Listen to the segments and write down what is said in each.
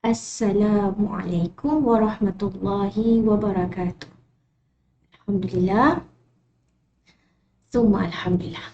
Assalamualaikum warahmatullahi wabarakatuh. Alhamdulillah, summa alhamdulillah.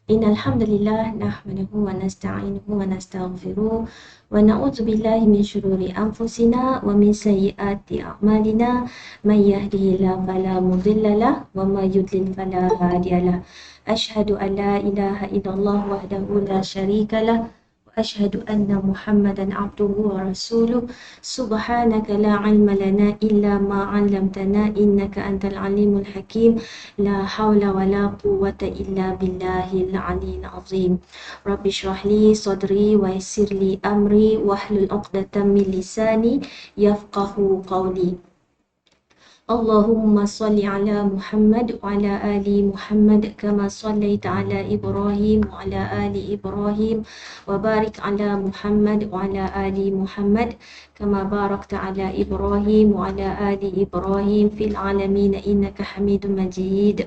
Innal hamdalillah nahmaduhu wa nasta'inuhu wa nastaghfiruh wa na'udzu billahi min shururi anfusina wa min sayyiati a'malina may yahdihillahu fala mudilla lahu wa may yudlil fala hadiyalah. Asyhadu an la ilaha illallah wahdahu la syarika lahu أشهد أن محمدا عبده ورسوله سبحانك لا علم لنا إلا ما علمتنا إنك أنت العليم الحكيم لا حول ولا قوة إلا بالله العلي العظيم رب اشرح لي صدري ويسر لي أمري واحلل عقدة من لساني يفقه قولي اللهم صل على محمد وعلى آل محمد كما صليت على إبراهيم وعلى آل إبراهيم وبارك على محمد وعلى آل محمد كما باركت على إبراهيم وعلى آل إبراهيم في العالمين إنك حميد مجيد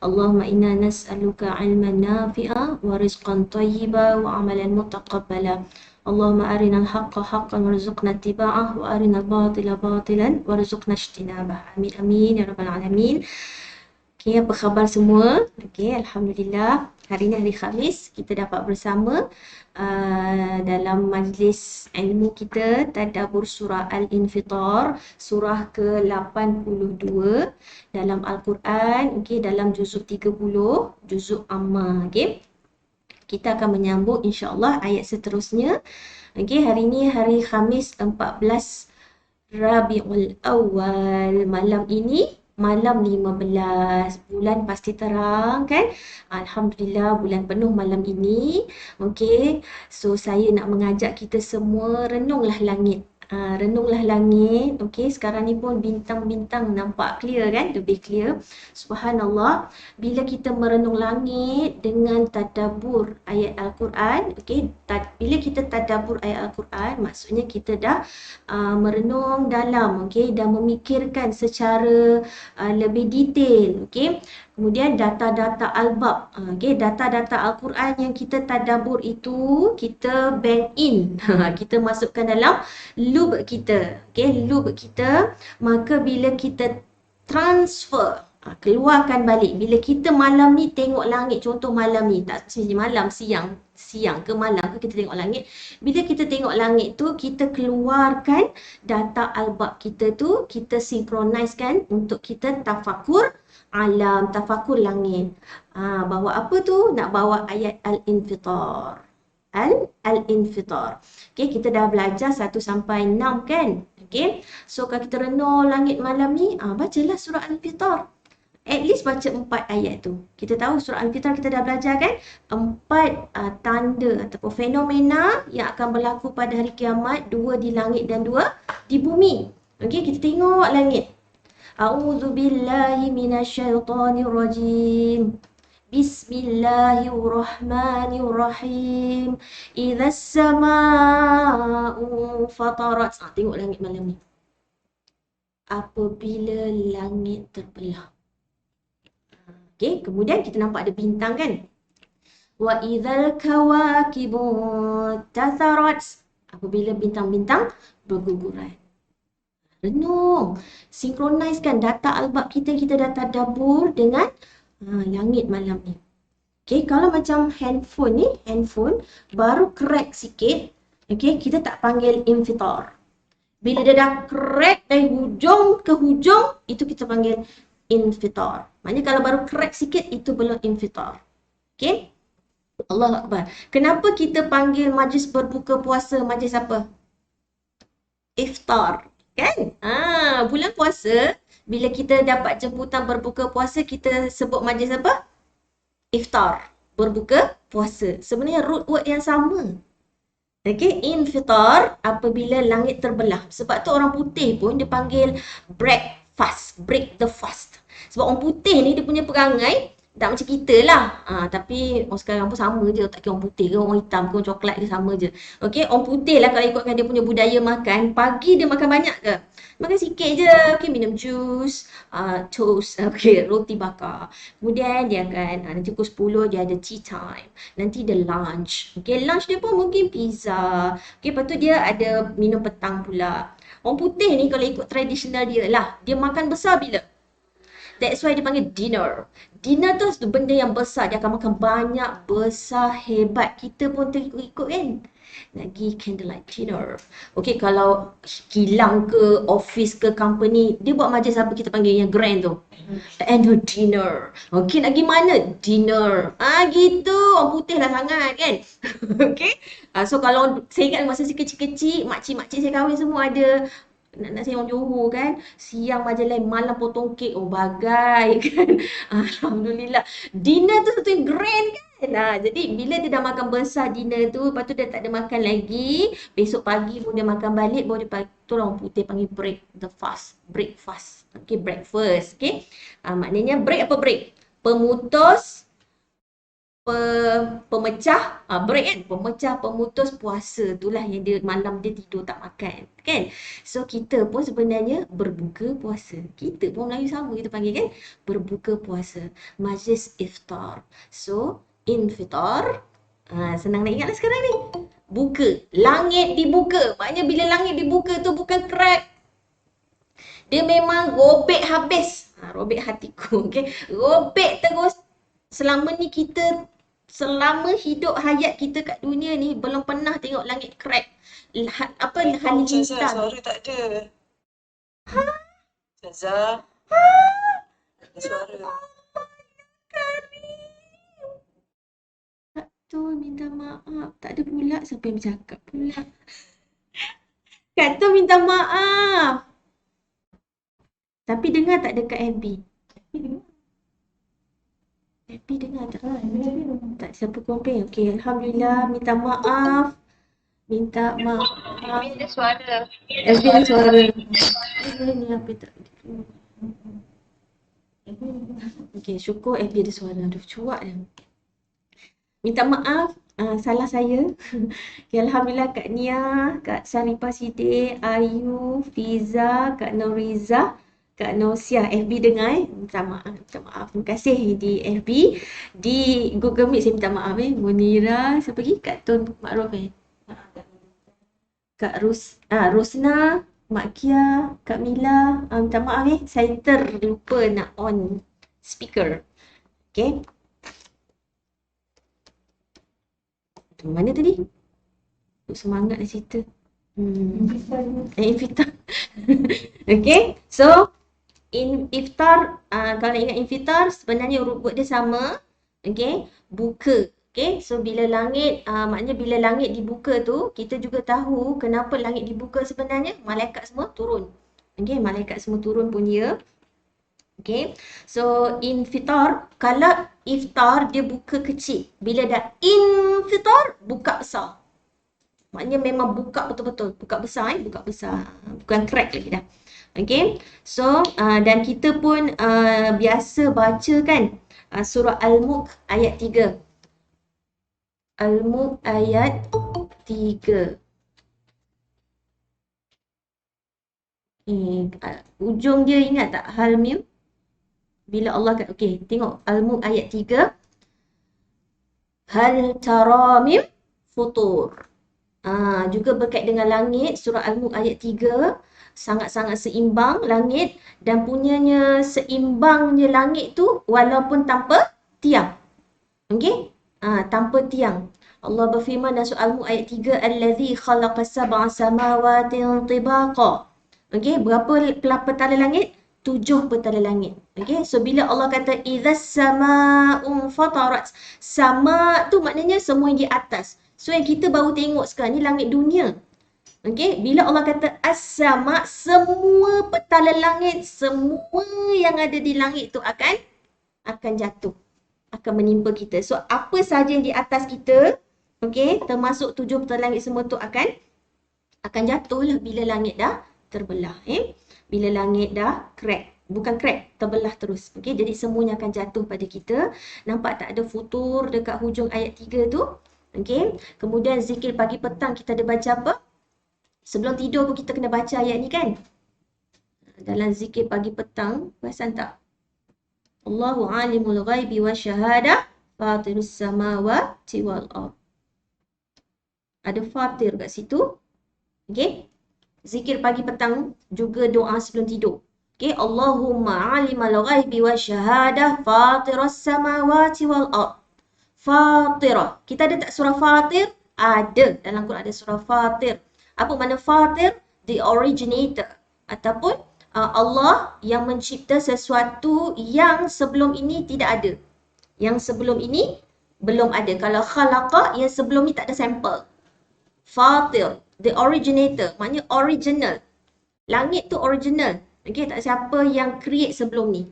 اللهم إنا نسألك علما نافعا ورزقا طيبا وعملا متقبلا اللهم أرنا الحق حقا وارزقنا اتباعه وأرنا الباطل باطلا وارزقنا اجتنابه آمين آمين يا رب العالمين. Okay, apa khabar semua? Okay, Alhamdulillah. Hari ini hari Khamis, kita dapat bersama dalam majlis ilmu kita tadabbur surah Al-Infitar, surah ke-82 dalam Al-Quran, okay, dalam juzuk 30, juzuk Amma. Okay. Kita akan menyambung insya-Allah ayat seterusnya. Okey, hari ini hari Khamis 14 Rabiul Awal. Malam ini malam 15. Bulan pasti terang kan? Alhamdulillah bulan penuh malam ini. Okey, so saya nak mengajak kita semua renunglah langit. Renunglah langit. Okey, sekarang ni pun bintang-bintang nampak clear kan? Lebih clear. Subhanallah. Bila kita merenung langit dengan tadabbur ayat Al-Quran, okey, bila kita tadabbur ayat Al-Quran, maksudnya kita dah merenung dalam, okey, dan memikirkan secara lebih detail, okey. Kemudian data-data Al-Bab, okey, data-data Al-Quran yang kita tadabbur itu kita bank in, kita masukkan dalam loop kita, okey, loop kita. Maka bila kita transfer, keluarkan balik. Bila kita malam ni tengok langit, contoh malam ni, tak malam, siang ke malam ke kita tengok langit. Bila kita tengok langit tu, kita keluarkan data Al-Bab kita tu, kita sinkronisekan untuk kita tafakur alam, tafakur langit. Bawa apa tu? Nak bawa ayat Al-Infitar. Al-Infitar. Okay, kita dah belajar 1 sampai 6 kan? Okay, so kalau kita renung langit malam ni, bacalah surah Al-Infitar. At least baca 4 ayat tu. Kita tahu surah Al-Infitar kita dah belajar kan? 4 tanda ataupun fenomena yang akan berlaku pada hari kiamat. 2 di langit dan 2 di bumi. Okay, kita tengok langit. A'udzubillahi minasyaitonirrajim. Bismillahirrahmanirrahim. Idzas samaa'u fatarat. Tengok langit malam ni. Apabila langit terbelah. Okey, kemudian kita nampak ada bintang kan? Wa idzal kawakibu tatharat. Apabila bintang-bintang berguguran. Renung. Sinkronisekan data Al-Bab kita dah tadabbur dengan langit malam ni. Okey, kalau macam handphone ni, handphone baru crack sikit, okey, kita tak panggil infitar. Bila dia dah crack dari hujung ke hujung, itu kita panggil infitar. Maknanya kalau baru crack sikit, itu belum infitar. Okey? Allahu Akbar. Kenapa kita panggil majlis berbuka puasa majlis apa? Iftar. Kan? Bulan puasa, bila kita dapat jemputan berbuka puasa, kita sebut majlis apa? Iftar. Berbuka puasa. Sebenarnya root word yang sama. Okey, infitar apabila langit terbelah. Sebab tu orang putih pun dia panggil break fast, break the fast. Sebab orang putih ni dia punya perangai tak macam kita lah. Tapi orang sekarang pun sama je. Tak kira orang putih ke, orang hitam ke, orang coklat ke, sama je. Okey, orang putih lah kalau ikutkan dia punya budaya makan. Pagi dia makan banyak ke? Makan sikit je, okay, minum jus, toast, okay, roti bakar. Kemudian dia akan, nanti pukul 10 dia ada tea time. Nanti dia lunch. Okay, lunch dia pun mungkin pizza. Okay, lepas tu dia ada minum petang pula. Orang putih ni kalau ikut tradisional dia lah, dia makan besar bila? That's why dia panggil dinner. Dinner tu benda yang besar. Dia akan makan banyak, besar, hebat. Kita pun terikut-ikut kan. Lagi candlelight dinner. Okay, kalau kilang ke, office ke, company, dia buat majlis apa kita panggil yang grand tu? Annual dinner. Okay, nak pergi mana? Dinner. Gitu. Orang putih lah sangat kan. Okay. So kalau saya ingat masa saya kecil-kecil, makcik-makcik saya kahwin semua ada nak saya orang Johor kan, siang majlis, malam potong kek, oh bagai kan. Alhamdulillah. Dinner tu satu yang grand kan. Jadi bila dia dah makan besar dinner tu, lepas tu dia tak ada makan lagi, besok pagi pun dia makan balik, baru dia tu orang putih panggil break the fast, breakfast. Okay, breakfast. Okay. Maknanya break apa break? Pemutus pemecah break kan, pemecah pemutus puasa, itulah yang dia malam dia tidur tak makan kan. So kita pun sebenarnya berbuka puasa, kita pun Melayu sama kita panggil kan, berbuka puasa, majlis iftar. So infitar, senang nak ingatlah sekarang ni, buka, langit dibuka. Maknanya bila langit dibuka tu bukan crack, dia memang robek habis. Robek hatiku, okay. Robek terus. Selama ni kita, selama hidup hayat kita kat dunia ni, belum pernah tengok langit crack. Halilintar. Suara tak ada. Ustazah. Tak ada suara. Kak tu minta maaf. Tak ada pula siapa yang bercakap pula. Kak tu minta maaf. Tapi dengar tak dekat FB? FB dengar tak? Tak siapa komplain. Okay, Alhamdulillah. Minta maaf. Minta maaf. FB ada suara. FB ada suara. Ni apa tak? Okay, syukur FB ada suara. Aduh, cuak dah. Minta maaf, salah saya. Okay, Alhamdulillah Kak Nia, Kak Syarifah Siddiq, Ayu, Fiza, Kak Noriza, Kak Nosia. FB dengar minta maaf. Minta maaf. Terima kasih di FB. Di Google Meet saya minta maaf Munira, siapa lagi? Kak Tun Makruf Kak Rosna, Mak Kia, Kak Mila. Minta maaf saya terlupa nak on speaker. Okay. Mana tadi? Semangat nak cerita. Iftar. Okay. So, iftar, kalau nak ingat iftar, sebenarnya rukun dia sama. Okay. Buka. Okay. So, bila langit, maknanya bila langit dibuka tu, kita juga tahu kenapa langit dibuka sebenarnya. Malaikat semua turun. Okay. Malaikat semua turun pun ya. Okay, so infitar, kalau iftar dia buka kecil. Bila dah infitar, buka besar. Maknanya memang buka betul-betul. Buka besar buka besar. Bukan crack lagi dah. Okay, so dan kita pun biasa baca kan surah Al-Mulk ayat 3. Al-Mulk ayat 3. Ujung dia ingat tak? Hal-Mim? Bila Allah kata, okey, tengok Al-Mulk ayat 3. Hal tara mim futur. Juga berkait dengan langit, surah Al-Mulk ayat 3. Sangat-sangat seimbang langit dan punyanya seimbangnya langit tu walaupun tanpa tiang. Okey? Tanpa tiang. Allah berfirman dalam surah Al-Mulk ayat 3, allazi khalaqa sab'a samawatin tibaqa. Okey, berapa petala langit? 7 petala langit. Okay, so bila Allah kata idzas sama'un fatarat, sama tu maknanya semua yang di atas. So yang kita baru tengok sekarang ni langit dunia. Okay, bila Allah kata as-sama, semua petala langit, semua yang ada di langit tu akan jatuh, akan menimpa kita. So apa sahaja yang di atas kita, okay, termasuk 7 petala langit semua tu akan jatuh lah bila langit dah terbelah. Bila langit dah crack. Bukan crack, terbelah terus. Okay, jadi semuanya akan jatuh pada kita. Nampak tak ada futur dekat hujung ayat 3 tu? Okay, kemudian zikir pagi petang kita ada baca apa? Sebelum tidur pun kita kena baca ayat ni kan? dalam zikir pagi petang, perasan tak? Allahu alimul ghaibi wa syahadah, fatirus samawati wal ard. Ada fatir kat situ. Okey. Zikir pagi petang juga doa sebelum tidur. Okey, Allahumma alimal ghaibi wa syahadah, fatiras samawati wal ard. Fatirah. Kita ada tak surah Fatir? Ada. Dalam Quran ada surah Fatir. Apa makna Fatir? The originator. Ataupun Allah yang mencipta sesuatu yang sebelum ini tidak ada. Yang sebelum ini belum ada. Kalau khalaqa, yang sebelum ni tak ada sampel. Fatir, the originator, maknanya original. Langit tu original. Okey, tak siapa yang create sebelum ni.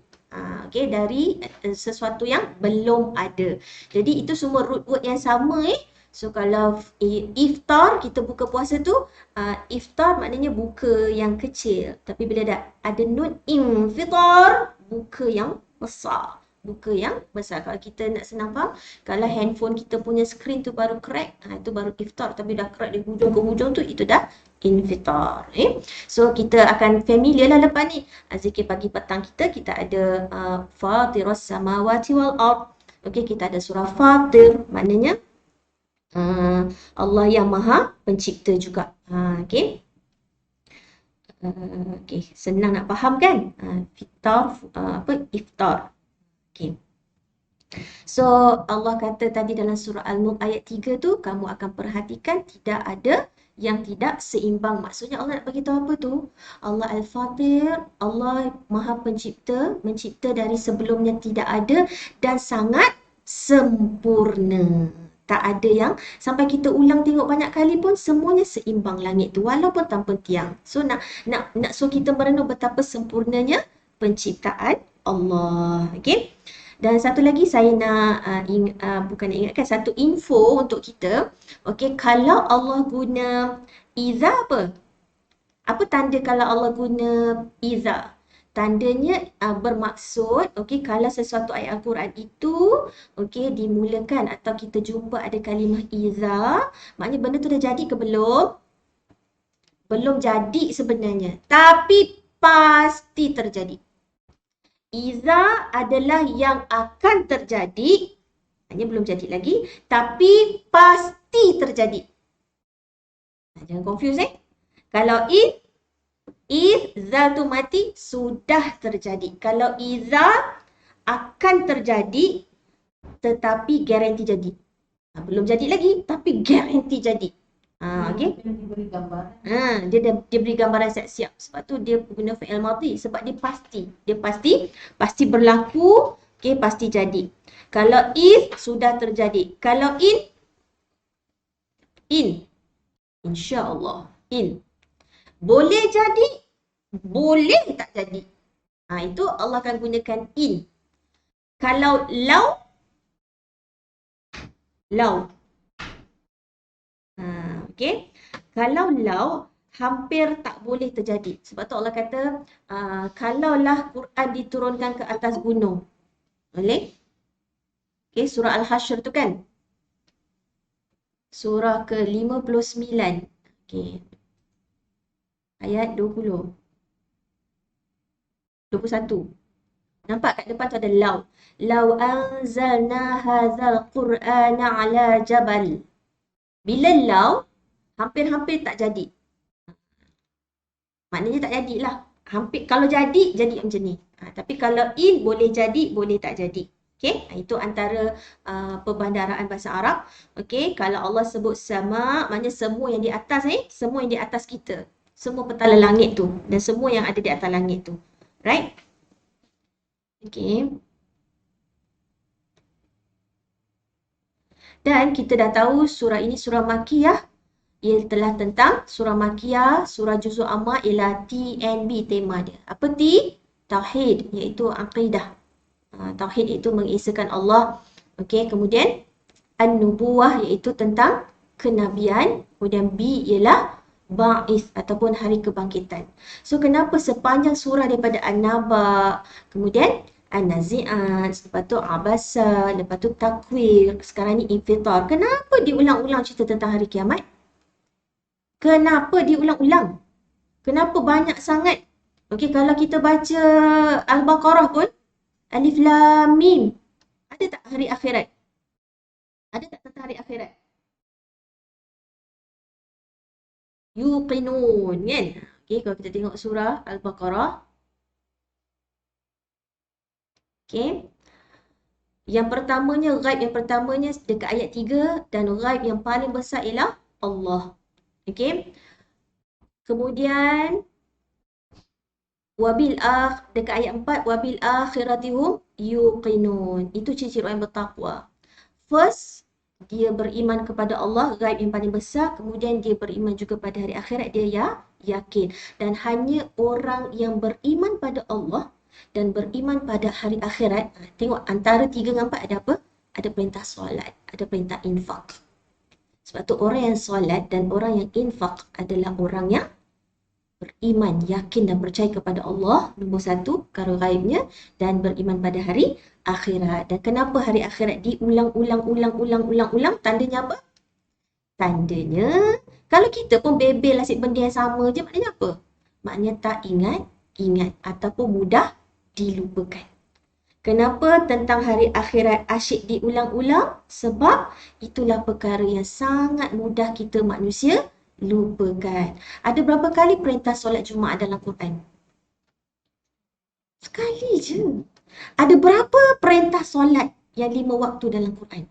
Okey, dari sesuatu yang belum ada. Jadi itu semua root word yang sama So kalau iftar, kita buka puasa tu, iftar maknanya buka yang kecil. Tapi bila ada nun infitar, buka yang besar. Buka yang besar. Kalau kita nak senang faham, kalau handphone kita punya screen tu baru crack, itu baru iftar. Tapi dah crack dari hujung ke hujung tu, itu dah infitar. So kita akan familiar lah lepas ni. Zikir pagi petang kita ada Fatiras samawati wal ard. Okey, kita ada surah Fatir, maknanya Allah yang maha pencipta juga. Okey. Okey, senang nak faham kan? Iftar. Okey. So Allah kata tadi dalam surah Al-Mulk ayat 3 tu, kamu akan perhatikan tidak ada yang tidak seimbang. Maksudnya Allah nak bagi tahu apa tu? Allah Al-Fatir, Allah maha pencipta, mencipta dari sebelumnya tidak ada dan sangat sempurna. Tak ada yang sampai kita ulang tengok banyak kali pun semuanya seimbang langit tu walaupun tanpa tiang. So nak so kita merenung betapa sempurnanya penciptaan Allah. Okey. Dan satu lagi saya nak ingatkan satu info untuk kita. Okey, kalau Allah guna iza apa? Apa tanda kalau Allah guna iza? Tandanya bermaksud, okey, kalau sesuatu ayat Al-Quran itu, okey, dimulakan atau kita jumpa ada kalimah iza, maknanya benda tu dah jadi ke belum? Belum jadi sebenarnya, tapi pasti terjadi. Iza adalah yang akan terjadi, maknanya belum jadi lagi, tapi pasti terjadi. Jangan confuse Kalau iza tu mati, sudah terjadi. Kalau iza akan terjadi, tetapi garanti jadi. Belum jadi lagi, tapi garanti jadi. Okay? Dia beri gambaran siap-siap. Sebab tu dia guna fi'il madhi. Sebab dia pasti berlaku, okay, pasti jadi. Kalau if, sudah terjadi. Kalau in. InsyaAllah. In. Boleh jadi, boleh tak jadi. Itu Allah akan gunakan in. Kalau lau. Okey. Kalau lau, hampir tak boleh terjadi. Sebab tu Allah kata, kalaulah Quran diturunkan ke atas gunung. Boleh? Okey, surah Al-Hashr tu kan? Surah ke-59. Okey. Ayat 20. 21. Nampak kat depan tu ada lau. Lau anzalna hadzal Qur'ana ala jabal. Bila lau, hampir-hampir tak jadi. Maknanya tak jadilah. Hampir, kalau jadi macam ni. Tapi kalau in, boleh jadi, boleh tak jadi. Okey, itu antara perbandaraan bahasa Arab. Okey, kalau Allah sebut sama, maknanya semua yang di atas semua yang di atas kita. Semua petala langit tu dan semua yang ada di atas langit tu. Right? Okey. Dan kita dah tahu surah ini surah Makkiyah. Ia telah tentang surah Makkiyah, surah Juzul Amma ialah TNB tema dia. Apa T? Tauhid, iaitu aqidah. Tauhid itu mengesahkan Allah. Okey, kemudian An-Nubuwah iaitu tentang kenabian. Kemudian B ialah Ba'ith ataupun hari kebangkitan. So kenapa sepanjang surah daripada An-Naba, kemudian An-Nazi'at, lepas tu Abasa, lepas tu Takwir, sekarang ni Infitar. Kenapa diulang-ulang cerita tentang hari kiamat? Kenapa diulang-ulang? Kenapa banyak sangat Okey, kalau kita baca Al-Baqarah pun, Alif Lam Mim. Ada tak hari akhirat? Ada tak tentang hari akhirat? Yuqinun, kan? Okey, kalau kita tengok surah Al-Baqarah. Okey. Yang pertamanya dekat ayat 3 dan ghaib yang paling besar ialah Allah. Okey. Kemudian dekat ayat 4 wabil akhiratihum yuqinun. Itu ciri-ciri orang yang bertakwa. First, dia beriman kepada Allah, ghaib yang paling besar. Kemudian dia beriman juga pada hari akhirat, dia yakin. Dan hanya orang yang beriman pada Allah dan beriman pada hari akhirat, tengok antara 3 dengan 4 ada apa? Ada perintah solat, ada perintah infak. Sebab tu orang yang solat dan orang yang infak adalah orang yang beriman, yakin dan percaya kepada Allah, nombor 1, perkara ghaibnya, dan beriman pada hari akhirat. Dan kenapa hari akhirat diulang-ulang, tandanya apa? Tandanya, kalau kita pun bebel asyik benda yang sama je, maknanya apa? Maknanya tak ingat ataupun mudah dilupakan. Kenapa tentang hari akhirat asyik diulang-ulang? Sebab itulah perkara yang sangat mudah kita manusia lupakan. Ada berapa kali perintah solat Jumaat dalam Quran? Sekali je. Ada berapa perintah solat yang 5 waktu dalam Quran?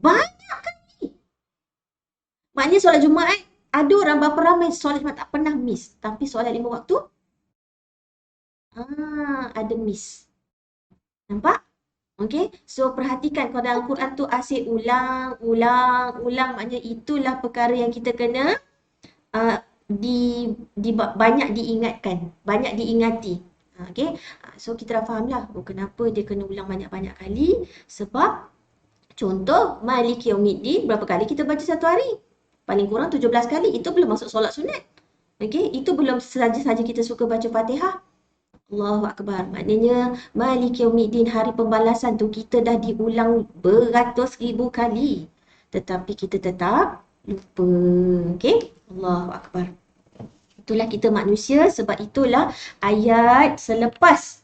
Banyak kali. Maknanya solat Jumaat, ada orang berapa ramai solat Jumaat tak pernah miss. Tapi solat 5 waktu, ada miss. Nampak? Okay, so perhatikan kalau dalam Quran tu asyik ulang, maknanya itulah perkara yang kita kena banyak diingatkan, banyak diingati. Okay, so kita dah faham lah kenapa dia kena ulang banyak-banyak kali. Sebab contoh Maliki Yaumiddin, berapa kali kita baca satu hari? Paling kurang 17 kali, itu belum masuk solat sunat. Okay, itu belum saja-saja kita suka baca Fatihah. Allahu Akbar. Maknanya Maliki Yaumiddin, hari pembalasan tu kita dah diulang beratus ribu kali. Tetapi kita tetap lupa. Okey? Allahu Akbar. Itulah kita manusia, sebab itulah ayat selepas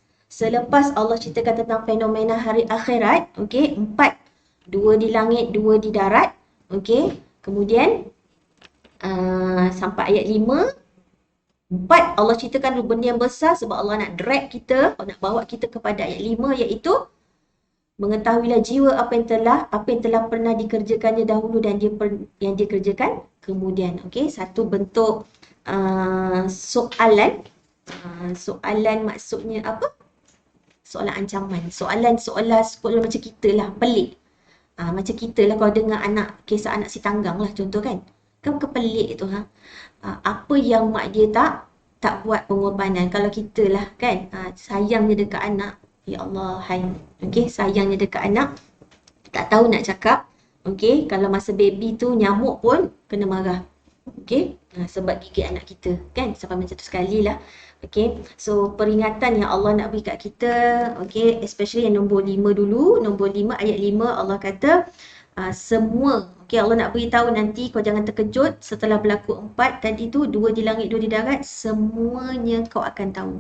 Allah ceritakan tentang fenomena hari akhirat, okey, 4. 2 di langit, 2 di darat. Okey? Kemudian sampai ayat 5, 4, Allah ceritakan dulu benda yang besar sebab Allah nak drag kita, nak bawa kita kepada ayat 5, iaitu mengetahuilah jiwa apa yang telah pernah dikerjakannya dahulu dan yang dia kerjakan kemudian. Okey, satu bentuk soalan. Soalan maksudnya apa? Soalan ancaman. Soalan macam kita lah, pelik. Macam kita lah kalau dengar kisah anak si tanggang lah contoh kan. Kan kepelik tu apa yang mak dia tak buat pengorbanan. Kalau kita lah kan, sayangnya dekat anak, ya Allah, hai. Okey, sayangnya dekat anak, tak tahu nak cakap. Okey, kalau masa baby tu nyamuk pun kena marah. Okey, sebab gigit anak kita kan, sampai macam tu sekali lah. Okey, so peringatan yang Allah nak beri kat kita, okey, especially yang nombor 5 dulu. Nombor 5, ayat 5, Allah kata semua, okey, Allah nak beritahu nanti, kau jangan terkejut setelah berlaku 4 tadi tu, 2 di langit, 2 di darat, semuanya kau akan tahu.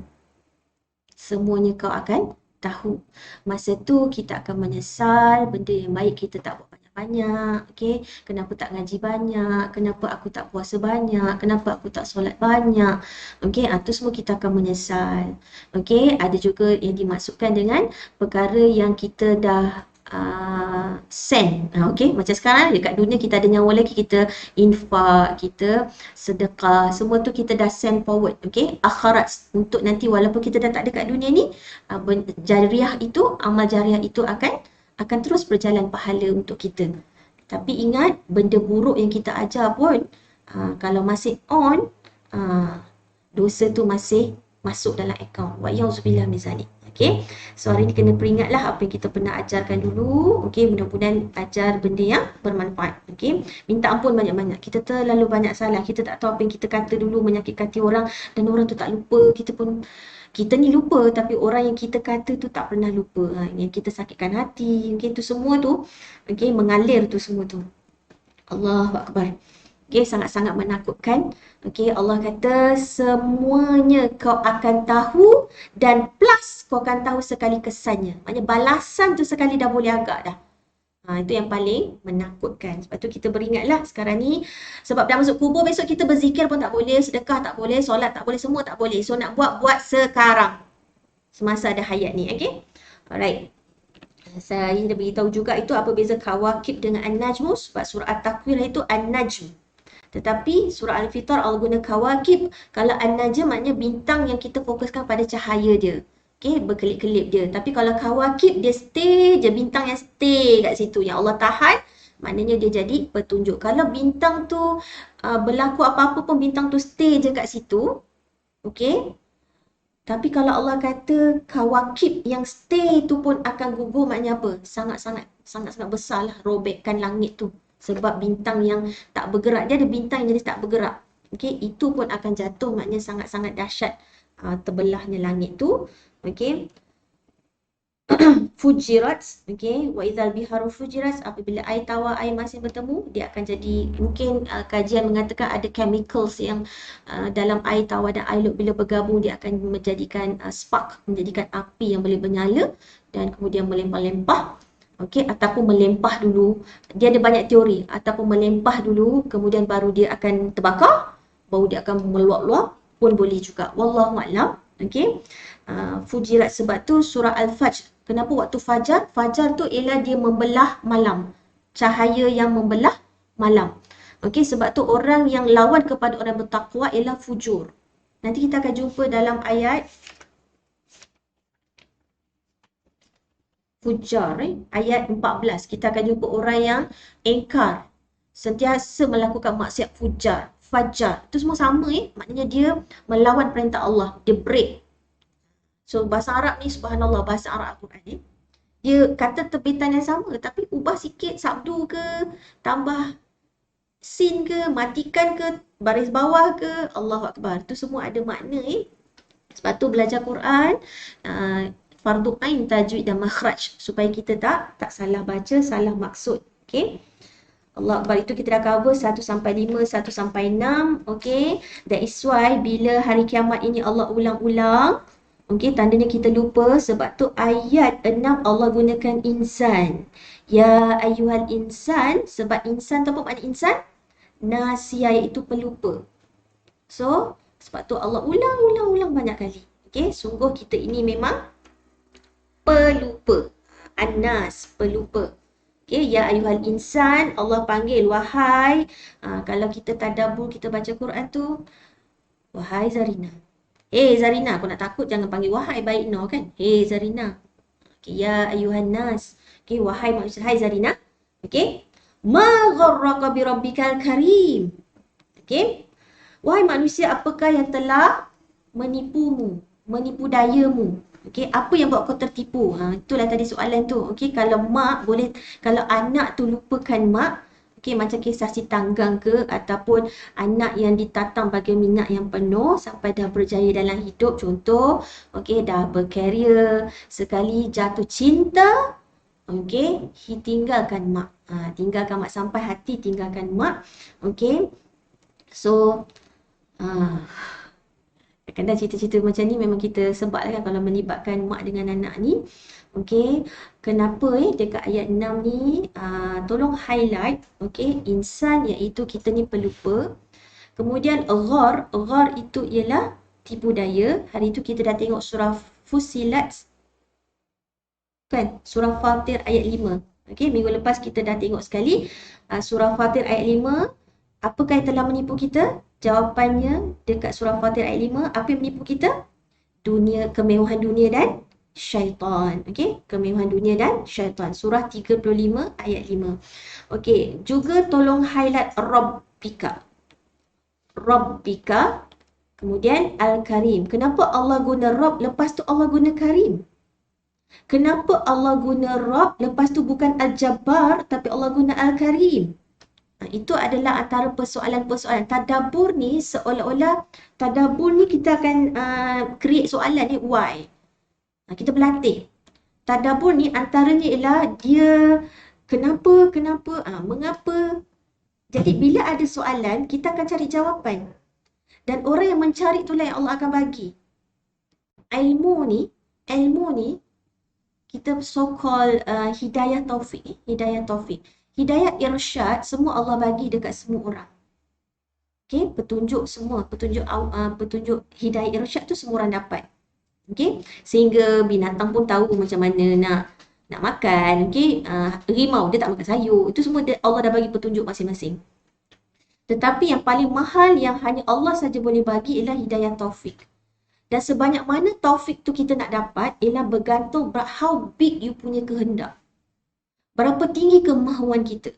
Semuanya kau akan tahu. Masa tu kita akan menyesal benda yang baik kita tak buat banyak-banyak. Okay? Kenapa tak ngaji banyak? Kenapa aku tak puasa banyak? Kenapa aku tak solat banyak? Okay? Itu semua kita akan menyesal. Okay? Ada juga yang dimaksudkan dengan perkara yang kita dah send. Okay? Macam sekarang dekat dunia kita ada nyawa lagi, kita infak, kita sedekah, semua tu kita dah send forward. Okay? Akhirat untuk nanti walaupun kita dah tak ada kat dunia ni, jariah itu, amal jariah itu akan terus berjalan pahala untuk kita. Tapi ingat, benda buruk yang kita ajar pun, kalau masih on, dosa tu masih masuk dalam akaun. Wa yauzubillah min zalik. Okay, so hari ni kena peringatlah apa yang kita pernah ajarkan dulu. Okay, mudah-mudahan ajar benda yang bermanfaat. Okay, minta ampun banyak-banyak. Kita terlalu banyak salah. Kita tak tahu apa yang kita kata dulu menyakitkan hati orang, dan orang tu tak lupa. Kita ni lupa, tapi orang yang kita kata tu tak pernah lupa. Yang kita sakitkan hati. Okay, tu semua tu, okay, mengalir tu semua tu. Allahu Akbar. Okey, sangat-sangat menakutkan. Okey, Allah kata semuanya kau akan tahu dan plus kau akan tahu sekali kesannya. Maknanya balasan tu sekali dah boleh agak dah. Itu yang paling menakutkan. Sebab tu kita beringatlah sekarang ni. Sebab dah masuk kubur, besok kita berzikir pun tak boleh, sedekah tak boleh, solat tak boleh, semua tak boleh. So nak buat sekarang. Semasa ada hayat ni, okey? Alright. Saya dah beritahu juga itu apa beza Kawakib dengan An-Najmu. Sebab surah At-Takwir itu An-Najm. Tetapi surah Al-Fitar Allah guna Kawakib. Kalau An-Najm maknanya bintang yang kita fokuskan pada cahaya dia. Okay, berkelip-kelip dia. Tapi kalau Kawakib dia stay je, bintang yang stay kat situ. Yang Allah tahan, maknanya dia jadi petunjuk. Kalau bintang tu berlaku apa-apa pun bintang tu stay je kat situ. Okay. Tapi kalau Allah kata Kawakib yang stay tu pun akan gugur, maknanya apa? Sangat-sangat besar lah robekkan langit tu. Sebab bintang yang tak bergerak, dia ada bintang yang jadi tak bergerak. Okey, itu pun akan jatuh, maknanya sangat-sangat dahsyat terbelahnya langit tu. Okey. Fujirat, okey, wa idzal biharu fujirat, apabila air tawar air masin bertemu, dia akan jadi, mungkin kajian mengatakan ada chemicals yang dalam air tawar dan air laut bila bergabung dia akan menjadikan spark, menjadikan api yang boleh menyala dan kemudian melempah-lempah. Okey, ataupun melempah dulu. Dia ada banyak teori. Ataupun melempah dulu, kemudian baru dia akan terbakar, baru dia akan meluap-luap pun boleh juga. Wallahu a'lam. Okey. Fujirat, sebab tu surah Al-Fajr. Kenapa waktu fajar? Fajar tu ialah dia membelah malam. Cahaya yang membelah malam. Okey, sebab tu orang yang lawan kepada orang bertakwa ialah fujur. Nanti kita akan jumpa dalam ayat Fujar, ayat 14. Kita akan jumpa orang yang engkar, sentiasa melakukan maksiat fujar, fajar. Itu semua sama maknanya dia melawan perintah Allah, dia break. So bahasa Arab ni subhanallah, bahasa Arab Al-Quran dia kata terbitan yang sama tapi ubah sikit sabdu ke, tambah sin ke, matikan ke, baris bawah ke, Allahu Akbar. Itu semua ada makna Sebab tu belajar Quran fardu ain, tajwid dan makhraj supaya kita tak salah baca, salah maksud. Okey. Allah Akbar, itu kita dah cover 1 sampai 5, 1 sampai 6. Okey. That is why bila hari kiamat ini Allah ulang-ulang, okey, tandanya kita lupa. Sebab tu ayat 6 Allah gunakan insan. Ya ayyuhal insan, sebab insan tu apa makna insan? Nasiya, iaitu pelupa. So, sebab tu Allah ulang banyak kali. Okey, sungguh kita ini memang pelupa. An-nas, pelupa. Okay, ya ayuhal insan, Allah panggil wahai. Kalau kita tadabbur, kita baca Quran tu, wahai Zarina. Zarina, aku nak takut jangan panggil wahai baik no kan. Zarina. Okay, ya ayuhan nas. Okay, wahai manusia, hai Zarina. Okay. Ma gharraka bi rabbikal karim. Okay. Wahai manusia, apakah yang telah menipumu, menipu dayamu? Okey, apa yang buat kau tertipu? Itulah tadi soalan tu. Okey, kalau mak boleh, kalau anak tu lupakan mak, okey, macam kisah si tanggang ke, ataupun anak yang ditatang bagi minyak yang penuh sampai dah berjaya dalam hidup, contoh, okey, dah berkarier, sekali jatuh cinta, okey, tinggalkan mak. Tinggalkan mak sampai hati tinggalkan mak. Okey. So, kadang cerita-cerita macam ni memang kita sebab lah kan kalau melibatkan mak dengan anak ni. Okey, kenapa dekat ayat 6 ni tolong highlight, okey, insan iaitu kita ni pelupa. Kemudian ghar itu ialah tipu daya. Hari tu kita dah tengok surah Fussilat kan, surah Fatir ayat 5. Okey, minggu lepas kita dah tengok sekali surah Fatir ayat 5. Apakah yang telah menipu kita? Jawapannya dekat surah Fatir ayat 5, apa yang menipu kita? Dunia, kemewahan dunia dan syaitan. Okey, kemewahan dunia dan syaitan. Surah 35 ayat 5. Okey, juga tolong highlight Rabbika. Rabbika, kemudian Al-Karim. Kenapa Allah guna Rabb, lepas tu Allah guna Karim? Kenapa Allah guna Rabb, lepas tu bukan Al-Jabbar, tapi Allah guna Al-Karim? Itu adalah antara persoalan-persoalan. Tadabbur ni seolah-olah, tadabbur ni kita akan create soalan ni, why? Kita berlatih. Tadabbur ni antaranya ialah dia kenapa, mengapa, Jadi bila ada soalan, kita akan cari jawapan. Dan orang yang mencari itulah yang Allah akan bagi. Ilmu ni kita so called hidayah taufik. Hidayah irsyad semua Allah bagi dekat semua orang. Okey, petunjuk semua, petunjuk hidayah irsyad tu semua orang dapat. Okey, sehingga binatang pun tahu macam mana nak makan. Okey, harimau dia tak makan sayur. Itu semua Allah dah bagi petunjuk masing-masing. Tetapi yang paling mahal yang hanya Allah saja boleh bagi ialah hidayah taufik. Dan sebanyak mana taufik tu kita nak dapat ialah bergantung how big you punya kehendak. Berapa tinggi kemahuan kita.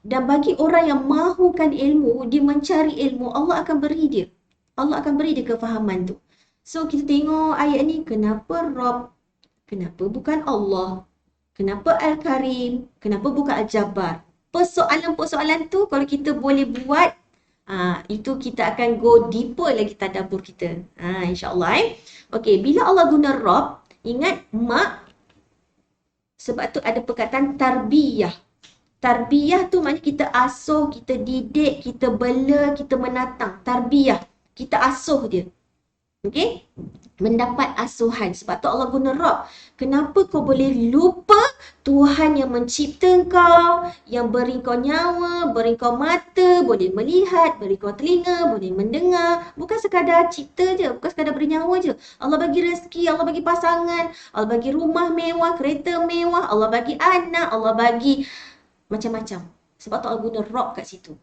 Dan bagi orang yang mahukan ilmu, dia mencari ilmu, Allah akan beri dia. Allah akan beri dia kefahaman tu. So kita tengok ayat ni, kenapa Rabb? Kenapa bukan Allah? Kenapa Al-Karim? Kenapa bukan Al-Jabbar? Persoalan-persoalan tu kalau kita boleh buat, itu kita akan go deeper lagi tadabbur kita. InsyaAllah. Okey, bila Allah guna Rabb, ingat mak, sebab tu ada perkataan tarbiyah. Tarbiyah tu maknanya kita asuh, kita didik, kita bela, kita menatang. Tarbiyah, kita asuh dia. Okey? Mendapat asuhan. Sebab tu Allah guna Rabb. Kenapa kau boleh lupa Tuhan yang mencipta kau, yang beri kau nyawa, beri kau mata, boleh melihat, beri kau telinga, boleh mendengar. Bukan sekadar cipta je, bukan sekadar beri nyawa je. Allah bagi rezeki, Allah bagi pasangan, Allah bagi rumah mewah, kereta mewah, Allah bagi anak, Allah bagi macam-macam. Sebab tu Allah guna Rabb kat situ.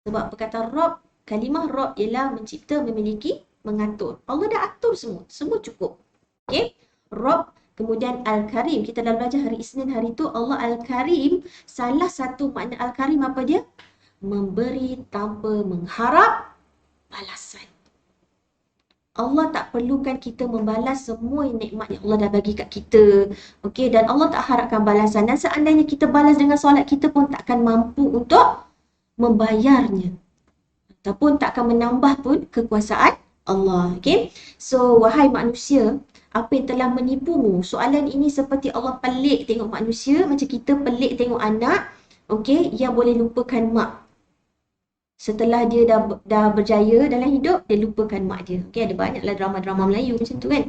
Sebab perkataan Rabb, kalimah Rabb ialah mencipta, memiliki, mengatur. Allah dah atur semua. Semua cukup. Okey? Rabb. Kemudian Al-Karim. Kita dah belajar hari Isnin hari tu. Allah Al-Karim. Salah satu makna Al-Karim apa dia? Memberi tanpa mengharap balasan. Allah tak perlukan kita membalas semua nikmat yang Allah dah bagi kat kita. Okey? Dan Allah tak harapkan balasan. Dan seandainya kita balas dengan solat, kita pun takkan mampu untuk membayarnya. Ataupun tak akan menambah pun kekuasaan Allah. Okay? So, wahai manusia, apa yang telah menipumu? Soalan ini seperti Allah pelik tengok manusia, macam kita pelik tengok anak, okay, yang boleh lupakan mak. Setelah dia dah berjaya dalam hidup, dia lupakan mak dia. Okay, ada banyaklah drama-drama Melayu macam tu kan.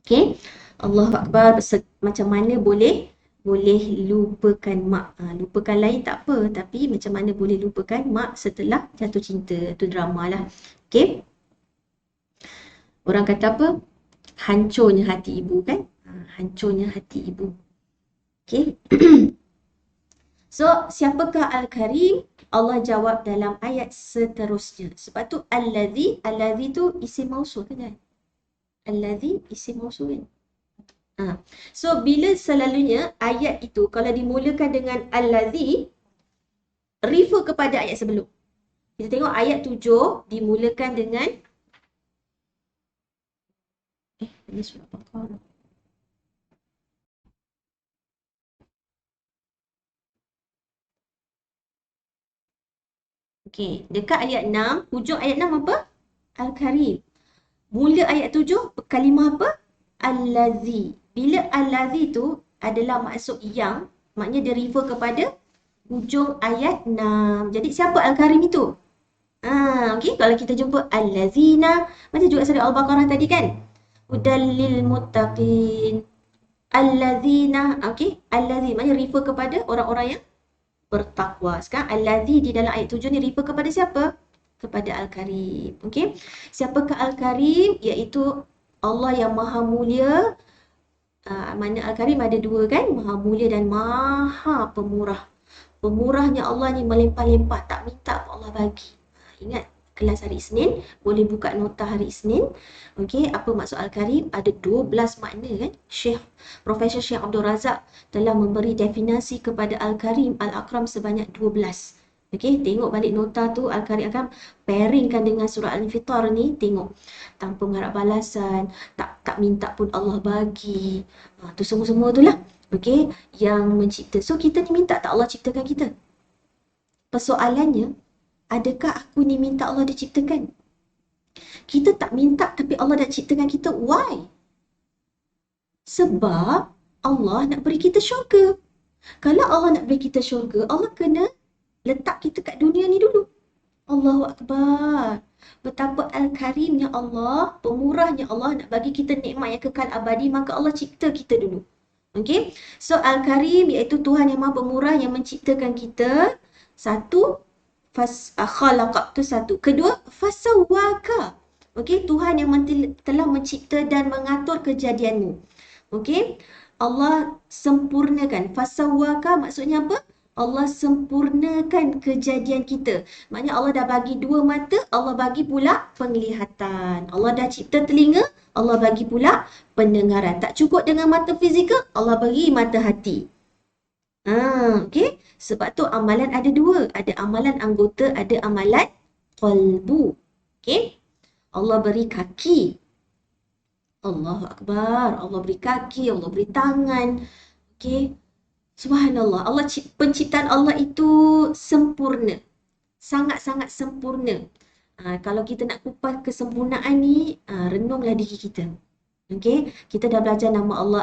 Okay, Allahu Akbar, macam mana boleh lupakan mak. Lupakan lain tak apa, tapi macam mana boleh lupakan mak setelah jatuh cinta. Tu drama lah. Okay. Orang kata apa? Hancurnya hati ibu kan? Hancurnya hati ibu. Okay. So, siapakah Al-Karim? Allah jawab dalam ayat seterusnya. Sebab tu Allazi tu isim mausul kan? Allazi isim mausul kan? So, bila selalunya ayat itu kalau dimulakan dengan Allazi, refer kepada ayat sebelum. Kita tengok ayat 7 dimulakan dengan ini surah Baqarah. Okey, dekat ayat 6, hujung ayat 6 apa? Al-Karim. Mula ayat 7, kalimah apa? Allazi. Bila Allazi tu adalah maksud yang, maknanya dia refer kepada hujung ayat 6. Jadi siapa Al-Karim itu? Okey, kalau kita jumpa Allazina, macam juga surah Al-Baqarah tadi kan? Hudallil muttaqin. Allazina, okey, allazi maknanya refer kepada orang-orang yang bertakwa. Sekarang allazi di dalam ayat 7 ni refer kepada siapa? Kepada Al-Karim. Okey. Siapakah Al-Karim? Iaitu Allah yang Maha Mulia. Makna Al-Karim ada dua kan? Maha Mulia dan Maha Pemurah. Pemurahnya Allah ni melimpah-limpah, tak minta pun Allah bagi. Ingat kelas hari Isnin, boleh buka nota hari Isnin. Okey, apa maksud Al-Karim? Ada 12 makna kan? Profesor Syekh Abdul Razak telah memberi definisi kepada Al-Karim, Al-Akram sebanyak 12. Okey, tengok balik nota tu, Al-Karim akan pairingkan dengan surah Al-Infitar ni, tengok. Tanpa mengharap balasan, tak minta pun Allah bagi. Tu semua-semua tu lah. Okey, yang mencipta. So kita ni minta tak Allah ciptakan kita? Persoalannya, adakah aku ni minta Allah diciptakan? Kita tak minta tapi Allah dah ciptakan kita. Why? Sebab Allah nak beri kita syurga. Kalau Allah nak beri kita syurga, Allah kena letak kita kat dunia ni dulu. Allahu Akbar. Betapa Al-Karimnya Allah, pemurahnya Allah nak bagi kita nikmat yang kekal abadi, maka Allah cipta kita dulu. Okey. So Al-Karim iaitu Tuhan yang Maha Pemurah yang menciptakan kita. Satu, khalaqa tu satu. Kedua, fasawwaka. Okey, Tuhan yang telah mencipta dan mengatur kejadianmu. Okey. Allah sempurnakan. Fasawwaka maksudnya apa? Allah sempurnakan kejadian kita. Maknanya Allah dah bagi dua mata, Allah bagi pula penglihatan. Allah dah cipta telinga, Allah bagi pula pendengaran. Tak cukup dengan mata fizikal, Allah bagi mata hati. Okey. Sebab tu amalan ada dua. Ada amalan anggota, ada amalan qalbu. Okey. Allah beri kaki. Allahu Akbar. Allah beri kaki, Allah beri tangan. Okey. Subhanallah, penciptaan Allah itu sempurna. Sangat-sangat sempurna. Kalau kita nak kupas kesempurnaan ni, renunglah diri kita. Okey, kita dah belajar nama Allah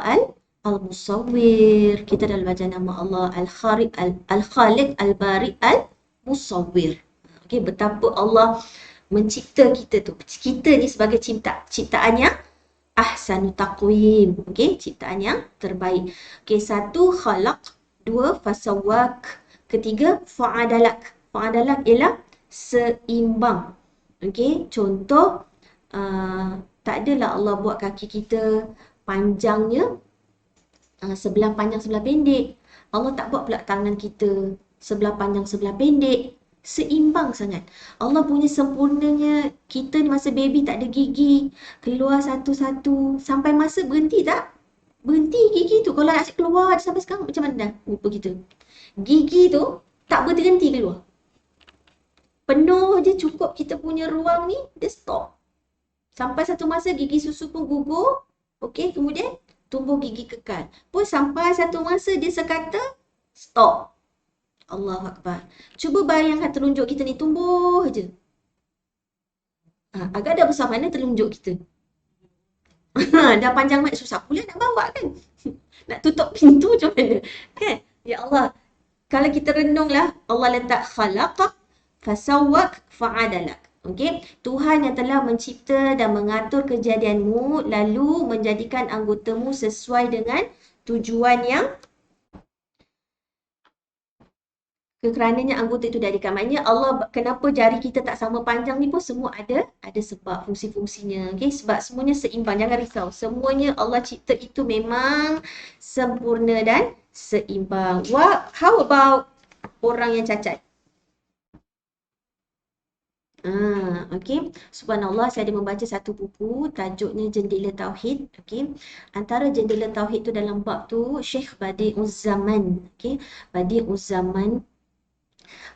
Al-Musawwir. Kita dah belajar nama Allah Al-Khaliq, Al-Bari, Al-Musawwir. Okey, betapa Allah mencipta kita tu. Kita ni sebagai ciptaannya ahsanu taqwim. Okey, ciptaan yang terbaik. Okey, satu khalaq, dua fasawwak, ketiga fa'adalak. Fa'adalak ialah seimbang. Okey, contoh tak adalah Allah buat kaki kita panjangnya sebelah panjang sebelah pendek. Allah tak buat pula tangan kita sebelah panjang sebelah pendek. Seimbang sangat. Allah punya sempurnanya, kita ni masa baby tak ada gigi, keluar satu-satu, sampai masa berhenti tak? Berhenti gigi tu. Kalau nak keluar sampai sekarang macam mana dah rupa kita? Gigi tu tak berhenti keluar. Penuh je cukup kita punya ruang ni, dia stop. Sampai satu masa gigi susu pun gugur, okey, kemudian tumbuh gigi kekal. Pun sampai satu masa dia sekata stop. Allahu Akbar. Cuba bayangkan telunjuk kita ni tumbuh je. Agak dah besar mana telunjuk kita? Dah panjang mat, susah pula nak bawa kan? Nak tutup pintu macam mana? Kan? Ya Allah. Kalau kita renunglah, Allah letak khalaqak, fasawwak, fa'adalak. Okey, Tuhan yang telah mencipta dan mengatur kejadianmu lalu menjadikan anggotamu sesuai dengan tujuan yang kerananya anggota itu diadakan. Maknanya Allah, kenapa jari kita tak sama panjang ni pun semua ada sebab fungsi-fungsinya. Okay? Sebab semuanya seimbang. Jangan risau. Semuanya Allah cipta itu memang sempurna dan seimbang. How about orang yang cacat? Okay. Subhanallah, saya ada membaca satu buku, tajuknya Jendela Tauhid. Okay. Antara Jendela Tauhid tu dalam bab tu, Syekh Badi'uz Zaman. Okay. Badi'uz Zaman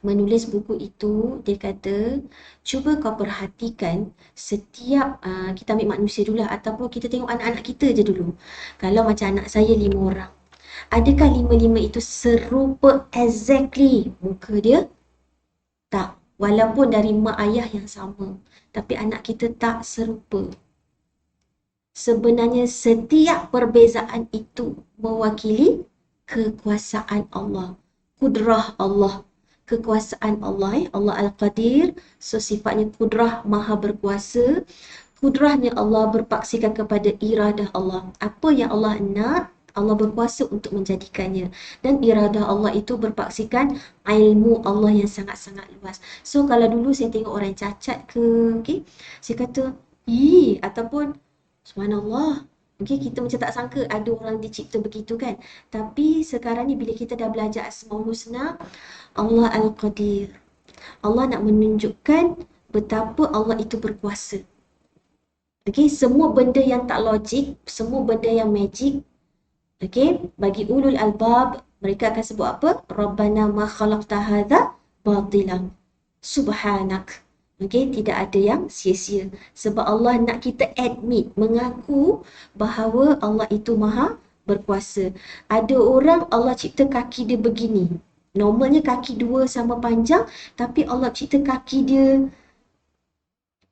menulis buku itu, dia kata, cuba kau perhatikan setiap, kita ambil manusia dulu lah, ataupun kita tengok anak-anak kita je dulu. Kalau macam anak saya 5 orang, adakah 5-5 itu serupa exactly muka dia? Tak. Walaupun dari mak ayah yang sama, tapi anak kita tak serupa. Sebenarnya setiap perbezaan itu mewakili kekuasaan Allah, kudrah Allah. Kekuasaan Allah, Allah Al-Qadir, so sifatnya kudrah, maha berkuasa. Kudrahnya Allah berpaksikan kepada iradah Allah. Apa yang Allah nak, Allah berkuasa untuk menjadikannya. Dan iradah Allah itu berpaksikan ilmu Allah yang sangat-sangat luas. So kalau dulu saya tengok orang cacat ke, okay, saya kata, ataupun subhanallah, okay, kita macam tak sangka ada orang dicipta begitu kan. Tapi sekarang ni bila kita dah belajar Asmaul Husna, Allah Al-Qadir, Allah nak menunjukkan betapa Allah itu berkuasa. Okay, semua benda yang tak logik, semua benda yang magic, okay, bagi ulul albab, mereka akan sebut apa? Rabbana ma khalaqta hadha batilan. Subhanak. Okay, tidak ada yang sia-sia. Sebab Allah nak kita admit, mengaku bahawa Allah itu maha berkuasa. Ada orang Allah cipta kaki dia begini. Normalnya kaki 2 sama panjang, tapi Allah cipta kaki dia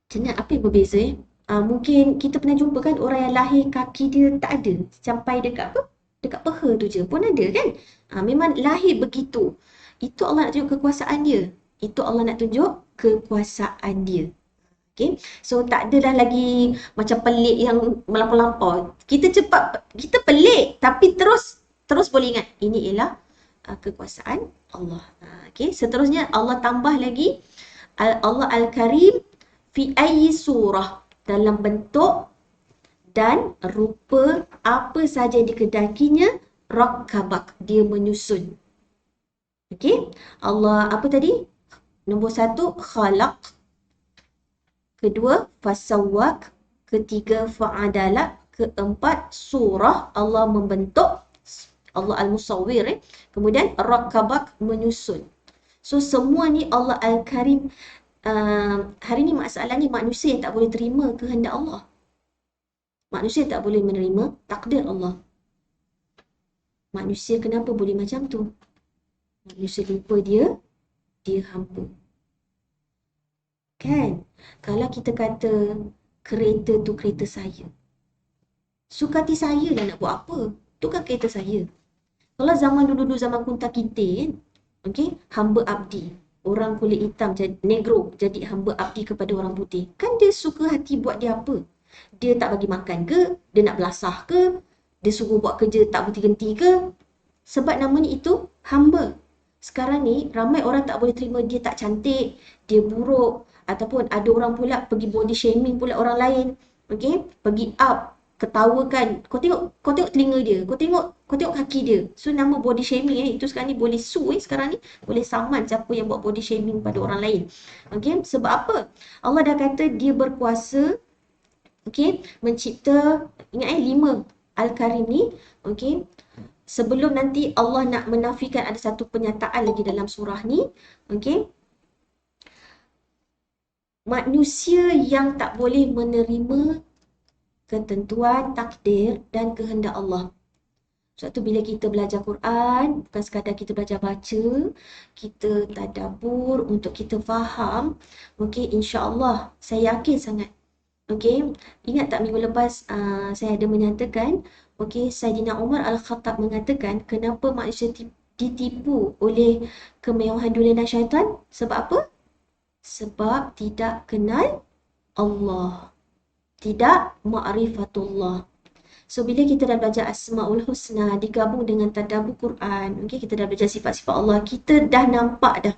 macam mana? Apa yang berbeza? Mungkin kita pernah jumpa kan orang yang lahir kaki dia tak ada, sampai dekat apa? Dekat peha tu je pun ada kan? Memang lahir begitu. Itu Allah nak tunjuk kekuasaan dia. Itu Allah nak tunjuk kekuasaan dia. Okay. So tak adalah lagi macam pelik yang melampau-lampau. Kita cepat, kita pelik tapi terus boleh ingat ini ialah kekuasaan Allah. Okay. Seterusnya Allah tambah lagi Allah Al-Karim fi ayyi surah, dalam bentuk dan rupa apa saja dikedakinya, rakkabak, dia menyusun. Okay. Allah apa tadi? Nombor 1 khalaq, kedua fasawwak, ketiga fa'adala, keempat surah, Allah membentuk, Allah Al-Musawwir, kemudian rakkabak, menyusun. So semua ni Allah Al-Karim. Hari ni masalahnya manusia yang tak boleh terima kehendak Allah. Manusia tak boleh menerima takdir Allah. Manusia kenapa boleh macam tu? Manusia lupa dia hamba. Kan? Kalau kita kata kereta tu kereta saya, suka hati saya lah nak buat apa. Tu kan kereta saya. Kalau zaman dulu zaman Kunta Kinte kan, okay, hamba abdi. Orang kulit hitam jadi negro, jadi hamba abdi kepada orang putih. Kan dia suka hati buat dia apa? Dia tak bagi makan ke? Dia nak belasah ke? Dia suruh buat kerja tak berhenti-henti ke? Sebab namanya itu hamba. Sekarang ni ramai orang tak boleh terima dia tak cantik, dia buruk, ataupun ada orang pula pergi body shaming pula orang lain. Okay? Pergi up, ketawakan. Kau tengok telinga dia, kau tengok kaki dia. So nama body shaming itu sekarang ni boleh sue, sekarang ni boleh saman siapa yang buat body shaming pada orang lain. Okay? Sebab apa? Allah dah kata dia berkuasa, okay, mencipta, ingat 5 Al-Karim ni, okay. Sebelum nanti Allah nak menafikan, ada satu pernyataan lagi dalam surah ni, okay. Manusia yang tak boleh menerima ketentuan, takdir dan kehendak Allah. Sebab tu bila kita belajar Quran, bukan sekadar kita belajar baca, kita tadabbur untuk kita faham. Okay, insya-Allah, saya yakin sangat. Okay, ingat tak minggu lepas saya ada menyatakan, okay, Saidina Umar Al-Khattab mengatakan kenapa manusia ditipu oleh kemewahan dunia dan syaitan? Sebab apa? Sebab tidak kenal Allah, tidak ma'rifatullah. So bila kita dah belajar Asmaul Husna digabung dengan tadabbur Quran, okay, kita dah belajar sifat-sifat Allah, kita dah nampak dah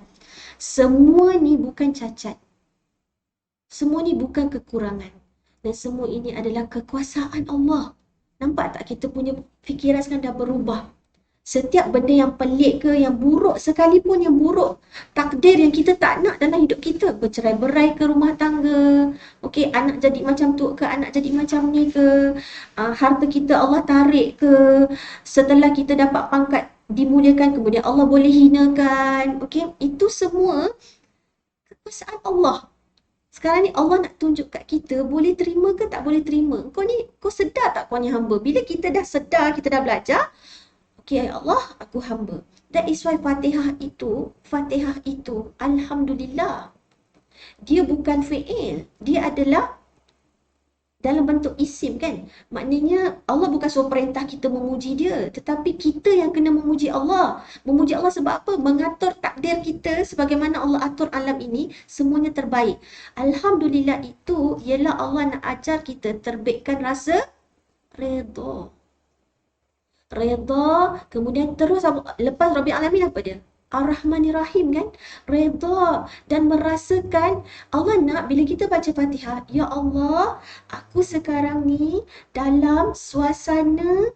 semua ni bukan cacat, semua ni bukan kekurangan, dan semua ini adalah kekuasaan Allah. Nampak tak kita punya fikiran sekarang dah berubah. Setiap benda yang pelik ke, yang buruk sekalipun, yang buruk, takdir yang kita tak nak dalam hidup kita, bercerai-berai ke rumah tangga, okey, anak jadi macam tu ke, anak jadi macam ni ke, harta kita Allah tarik ke, setelah kita dapat pangkat dimuliakan, kemudian Allah boleh hinakan, okey, itu semua kekuasaan Allah. Sekarang ni Allah nak tunjuk kat kita, boleh terima ke tak boleh terima. Kau sedar tak kau ni hamba? Bila kita dah sedar, kita dah belajar, okay, ya Allah, aku hamba. That is why Fatihah itu, Alhamdulillah, dia bukan fi'il, dia adalah dalam bentuk isim kan. Maknanya Allah bukan suruh perintah kita memuji dia, tetapi kita yang kena memuji Allah. Memuji Allah sebab apa? Mengatur takdir kita sebagaimana Allah atur alam ini, semuanya terbaik. Alhamdulillah itu ialah Allah nak ajar kita terbitkan rasa redha. Redha, kemudian terus lepas Rabbil Alamin apa dia? Ar-Rahmanir Rahim kan? Redha dan merasakan Allah nak bila kita baca Fatihah, ya Allah, aku sekarang ni dalam suasana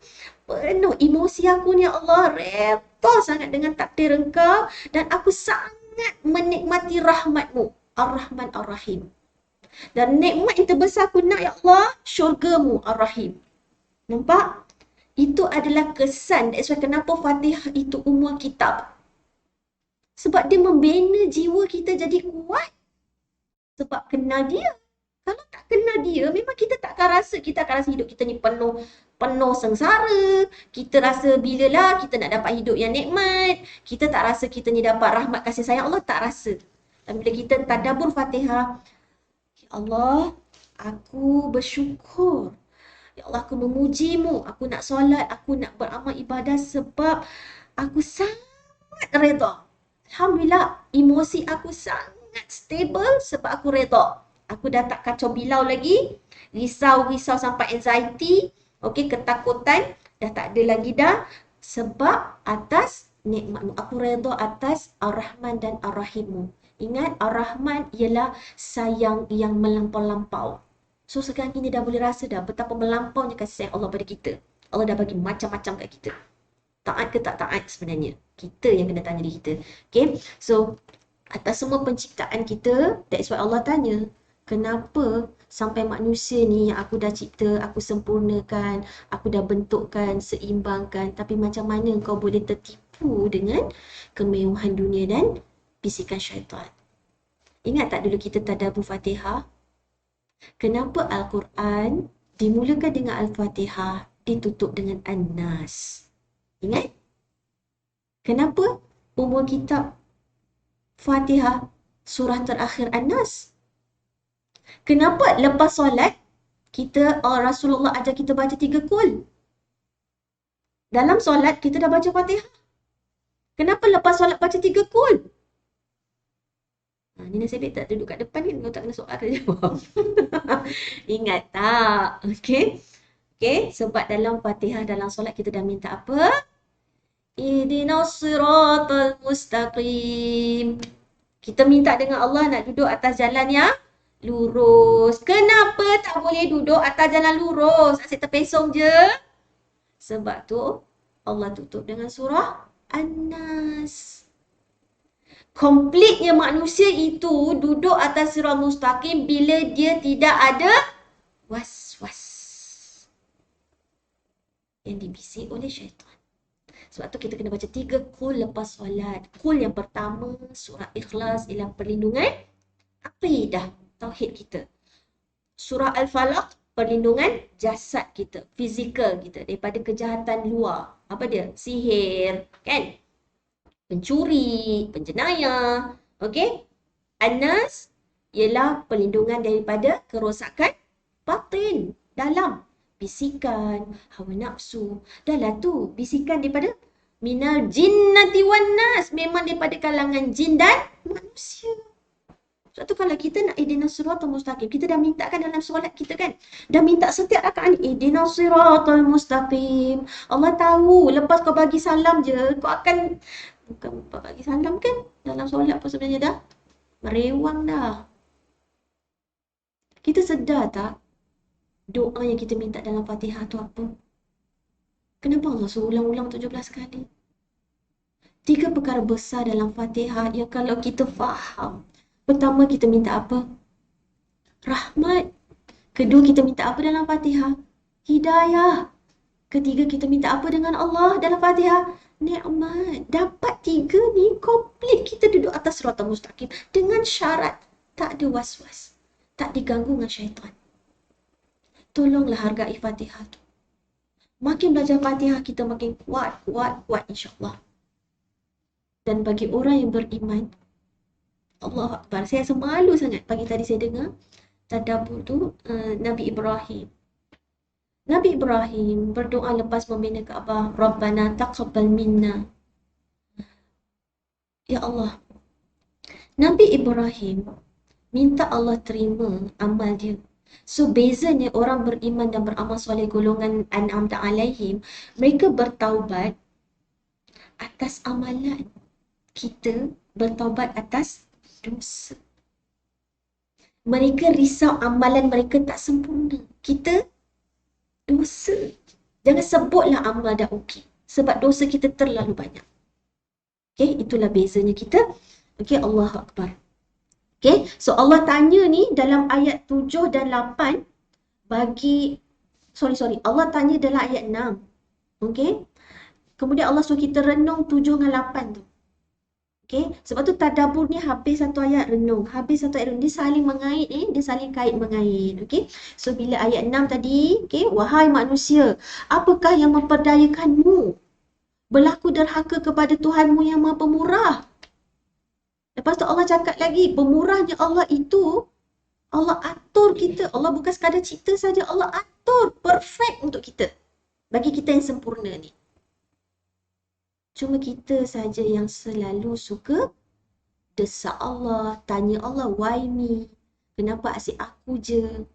penuh emosi aku ni, ya Allah, redha sangat dengan takdir Engkau dan aku sangat menikmati rahmat-Mu, Ar-Rahman Ar-Rahim. Dan nikmat yang terbesar aku nak, ya Allah, syurga-Mu, Ar-Rahim. Nampak? Itu adalah kesan. That's why kenapa Fatihah itu ummul kitab. Sebab dia membina jiwa kita jadi kuat. Sebab kenal dia. Kalau tak kenal dia, memang kita takkan rasa. Kita akan rasa hidup kita ni penuh sengsara. Kita rasa bilalah kita nak dapat hidup yang nikmat. Kita tak rasa kita ni dapat rahmat kasih sayang Allah. Tak rasa. Dan bila kita tadabbur Fatihah, ya Allah, aku bersyukur. Ya Allah, aku memuji-Mu. Aku nak solat, aku nak beramal ibadah sebab aku sangat redha. Alhamdulillah, emosi aku sangat stable sebab aku redha. Aku dah tak kacau bilau lagi, risau-risau sampai anxiety, okey, ketakutan, dah tak ada lagi dah. Sebab atas nikmat aku redha atas Ar-Rahman dan Ar-Rahimmu. Ingat, Ar-Rahman ialah sayang yang melampau-lampau. So sekarang ini dah boleh rasa dah betapa melampaunya kasih sayang Allah pada kita. Allah dah bagi macam-macam kat kita. Taat ke tak taat sebenarnya. Kita yang kena tanya diri kita. Okay. So, atas semua penciptaan kita, that's why Allah tanya, kenapa sampai manusia ni yang aku dah cipta, aku sempurnakan, aku dah bentukkan, seimbangkan, tapi macam mana kau boleh tertipu dengan kemewahan dunia dan bisikan syaitan? Ingat tak dulu kita tadabbur Fatihah? Kenapa Al-Quran dimulakan dengan Al-Fatihah, ditutup dengan An-Nas? Ingat? Kenapa umur kitab Fatihah surah terakhir An-Nas? Kenapa lepas solat kita Rasulullah ajar kita baca 3 kul? Dalam solat kita dah baca Fatihah. Kenapa lepas solat baca 3 kul? Ni nasib baik tak duduk kat depan kan, kau tak kena soal dia jawab. Ingat tak? Okey. Okey, sebab dalam Fatihah dalam solat kita dah minta apa? Ihdinas siratal mustaqim. Kita minta dengan Allah nak duduk atas jalan yang lurus. Kenapa tak boleh duduk atas jalan lurus? Asyik terpesong je. Sebab tu Allah tutup dengan surah An-Nas. Komplitnya manusia itu duduk atas siratal mustaqim bila dia tidak ada was-was yang dibisik oleh syaitan. Sebab tu kita kena baca 3 kul lepas solat. Kul yang pertama, surah Ikhlas ialah perlindungan akidah, tauhid kita. Surah Al-Falaq, perlindungan jasad kita, fizikal kita daripada kejahatan luar. Apa dia? Sihir, kan? Pencuri, penjenayah. Okey? An-Nas ialah perlindungan daripada kerosakan batin, dalam. Bisikan, hawa nafsu. Dah lah tu, bisikan daripada minal jinnati wan nas. Memang daripada kalangan jin dan manusia. Sebab tu kalau kita nak ihdinas siratal mustaqim, kita dah minta kan dalam solat kita kan. Dah minta setiap rakaat ni, ihdinas siratal mustaqim. Allah tahu, lepas kau bagi salam je, kau akan, bukan bagi salam kan, dalam solat pun sebenarnya dah merewang dah. Kita sedar tak? Doa yang kita minta dalam Fatihah tu apa? Kenapa Allah suruh ulang-ulang 17 kali? 3 perkara besar dalam Fatihah yang kalau kita faham. Pertama, kita minta apa? Rahmat. Kedua, kita minta apa dalam Fatihah? Hidayah. Ketiga, kita minta apa dengan Allah dalam Fatihah? Nikmat. Dapat 3 ni, komplit kita duduk atas siratal mustaqim dengan syarat tak ada was-was. Tak diganggu dengan syaitan. Tolonglah hargai Fatihah tu. Makin belajar Fatihah kita makin kuat insya-Allah. Dan bagi orang yang beriman, Allah Akbar. Saya rasa malu sangat pagi tadi saya dengar tadabbur tu Nabi Ibrahim. Nabi Ibrahim berdoa lepas membina Kaabah, Rabbana taqabbal minna. Ya Allah. Nabi Ibrahim minta Allah terima amal dia. So bezanya orang beriman dan beramal soleh golongan An'amta alaihim, mereka bertaubat atas amalan. Kita bertaubat atas dosa. Mereka risau amalan mereka tak sempurna. Kita dosa. Jangan sebutlah amal dah okey. Sebab dosa kita terlalu banyak. Okay, itulah bezanya kita. Okay, Allahu Akbar. Okay, so Allah tanya ni dalam ayat 7 dan 8 bagi, Allah tanya dalam ayat 6. Okay, kemudian Allah suruh kita renung 7 dengan 8 tu. Okay, sebab tu tadabbur ni habis satu ayat renung, habis satu ayat renung. Dia saling mengait dia saling kait mengait. Okay, so bila ayat 6 tadi, okay, wahai manusia, apakah yang memperdayakanmu berlaku derhaka kepada Tuhanmu yang Maha Pemurah? Lepas tu Allah cakap lagi, pemurahnya Allah itu, Allah atur kita. Allah bukan sekadar cipta saja, Allah atur perfect untuk kita. Bagi kita yang sempurna ni. Cuma kita saja yang selalu suka desak Allah, tanya Allah, why me? Kenapa asyik aku je?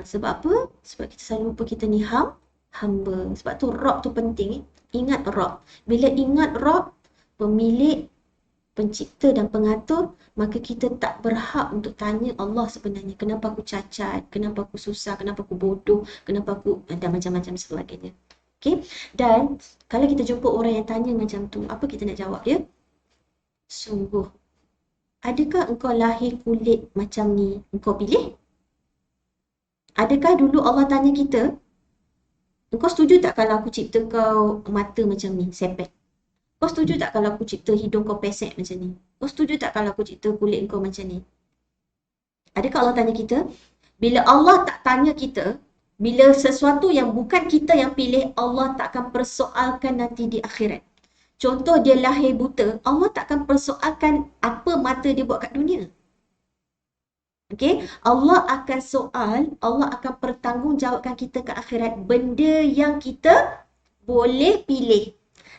Sebab apa? Sebab kita selalu lupa kita ni hamba. Sebab tu Rabb tu penting. Ingat Rabb. Bila ingat Rabb, pemilik, pencipta dan pengatur, maka kita tak berhak untuk tanya Allah sebenarnya. Kenapa aku cacat? Kenapa aku susah? Kenapa aku bodoh? Kenapa aku... Dan macam-macam sebagainya. Okay? Dan kalau kita jumpa orang yang tanya macam tu, apa kita nak jawab dia? Sungguh, adakah engkau lahir kulit macam ni, engkau pilih? Adakah dulu Allah tanya kita, engkau setuju tak kalau aku cipta kau mata macam ni, sepet? Kau setuju tak kalau aku cipta hidung kau pesek macam ni? Kau setuju tak kalau aku cipta kulit kau macam ni? Adakah Allah tanya kita? Bila Allah tak tanya kita, bila sesuatu yang bukan kita yang pilih, Allah tak akan persoalkan nanti di akhirat. Contoh dia lahir buta, Allah tak akan persoalkan apa mata dia buat kat dunia. Okay? Allah akan soal, Allah akan pertanggungjawabkan kita ke akhirat benda yang kita boleh pilih.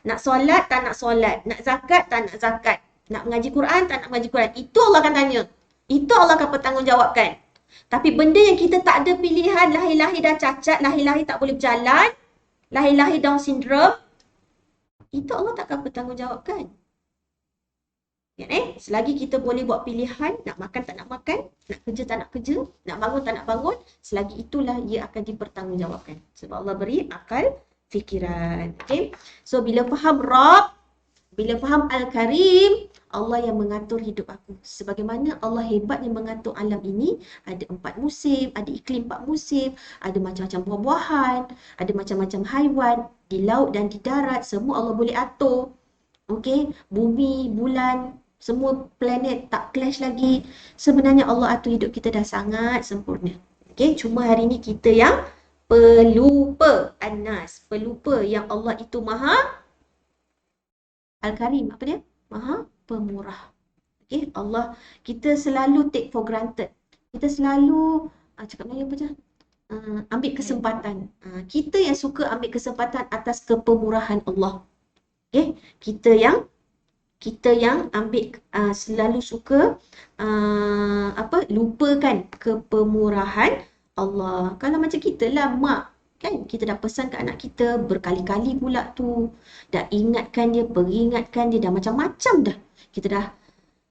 Nak solat, tak nak solat. Nak zakat, tak nak zakat. Nak mengaji Quran, tak nak mengaji Quran. Itu Allah akan tanya. Itu Allah akan pertanggungjawabkan. Tapi benda yang kita tak ada pilihan, lahir-lahir dah cacat, lahir-lahir tak boleh berjalan, lahir-lahir Down syndrome, itu Allah tak akan pertanggungjawabkan. Selagi kita boleh buat pilihan, nak makan tak nak makan, nak kerja tak nak kerja, nak bangun tak nak bangun, selagi itulah ia akan dipertanggungjawabkan. Sebab Allah beri akal fikiran. Okay? So bila faham Rabb, bila faham Al-Karim, Allah yang mengatur hidup aku. Sebagaimana Allah hebatnya mengatur alam ini, ada 4 musim, ada iklim 4 musim, ada macam-macam buah-buahan, ada macam-macam haiwan, di laut dan di darat, semua Allah boleh atur. Okay? Bumi, bulan, semua planet tak clash lagi. Sebenarnya Allah atur hidup kita dah sangat sempurna. Okay? Cuma hari ni kita yang pelupa, An-Nas, pelupa yang Allah itu Maha Al-Karim. Apa dia? Maha Pemurah. Okay? Allah, kita selalu take for granted. Kita selalu, cakap Melayu apa je? Ambil kesempatan. Kita yang suka ambil kesempatan atas kepemurahan Allah. Okay? Kita yang ambil selalu suka lupakan kepemurahan Allah. Kalau macam kita lah, mak, kan kita dah pesan ke anak kita berkali-kali pula tu, dah ingatkan dia, peringatkan dia, dah macam-macam dah. Kita dah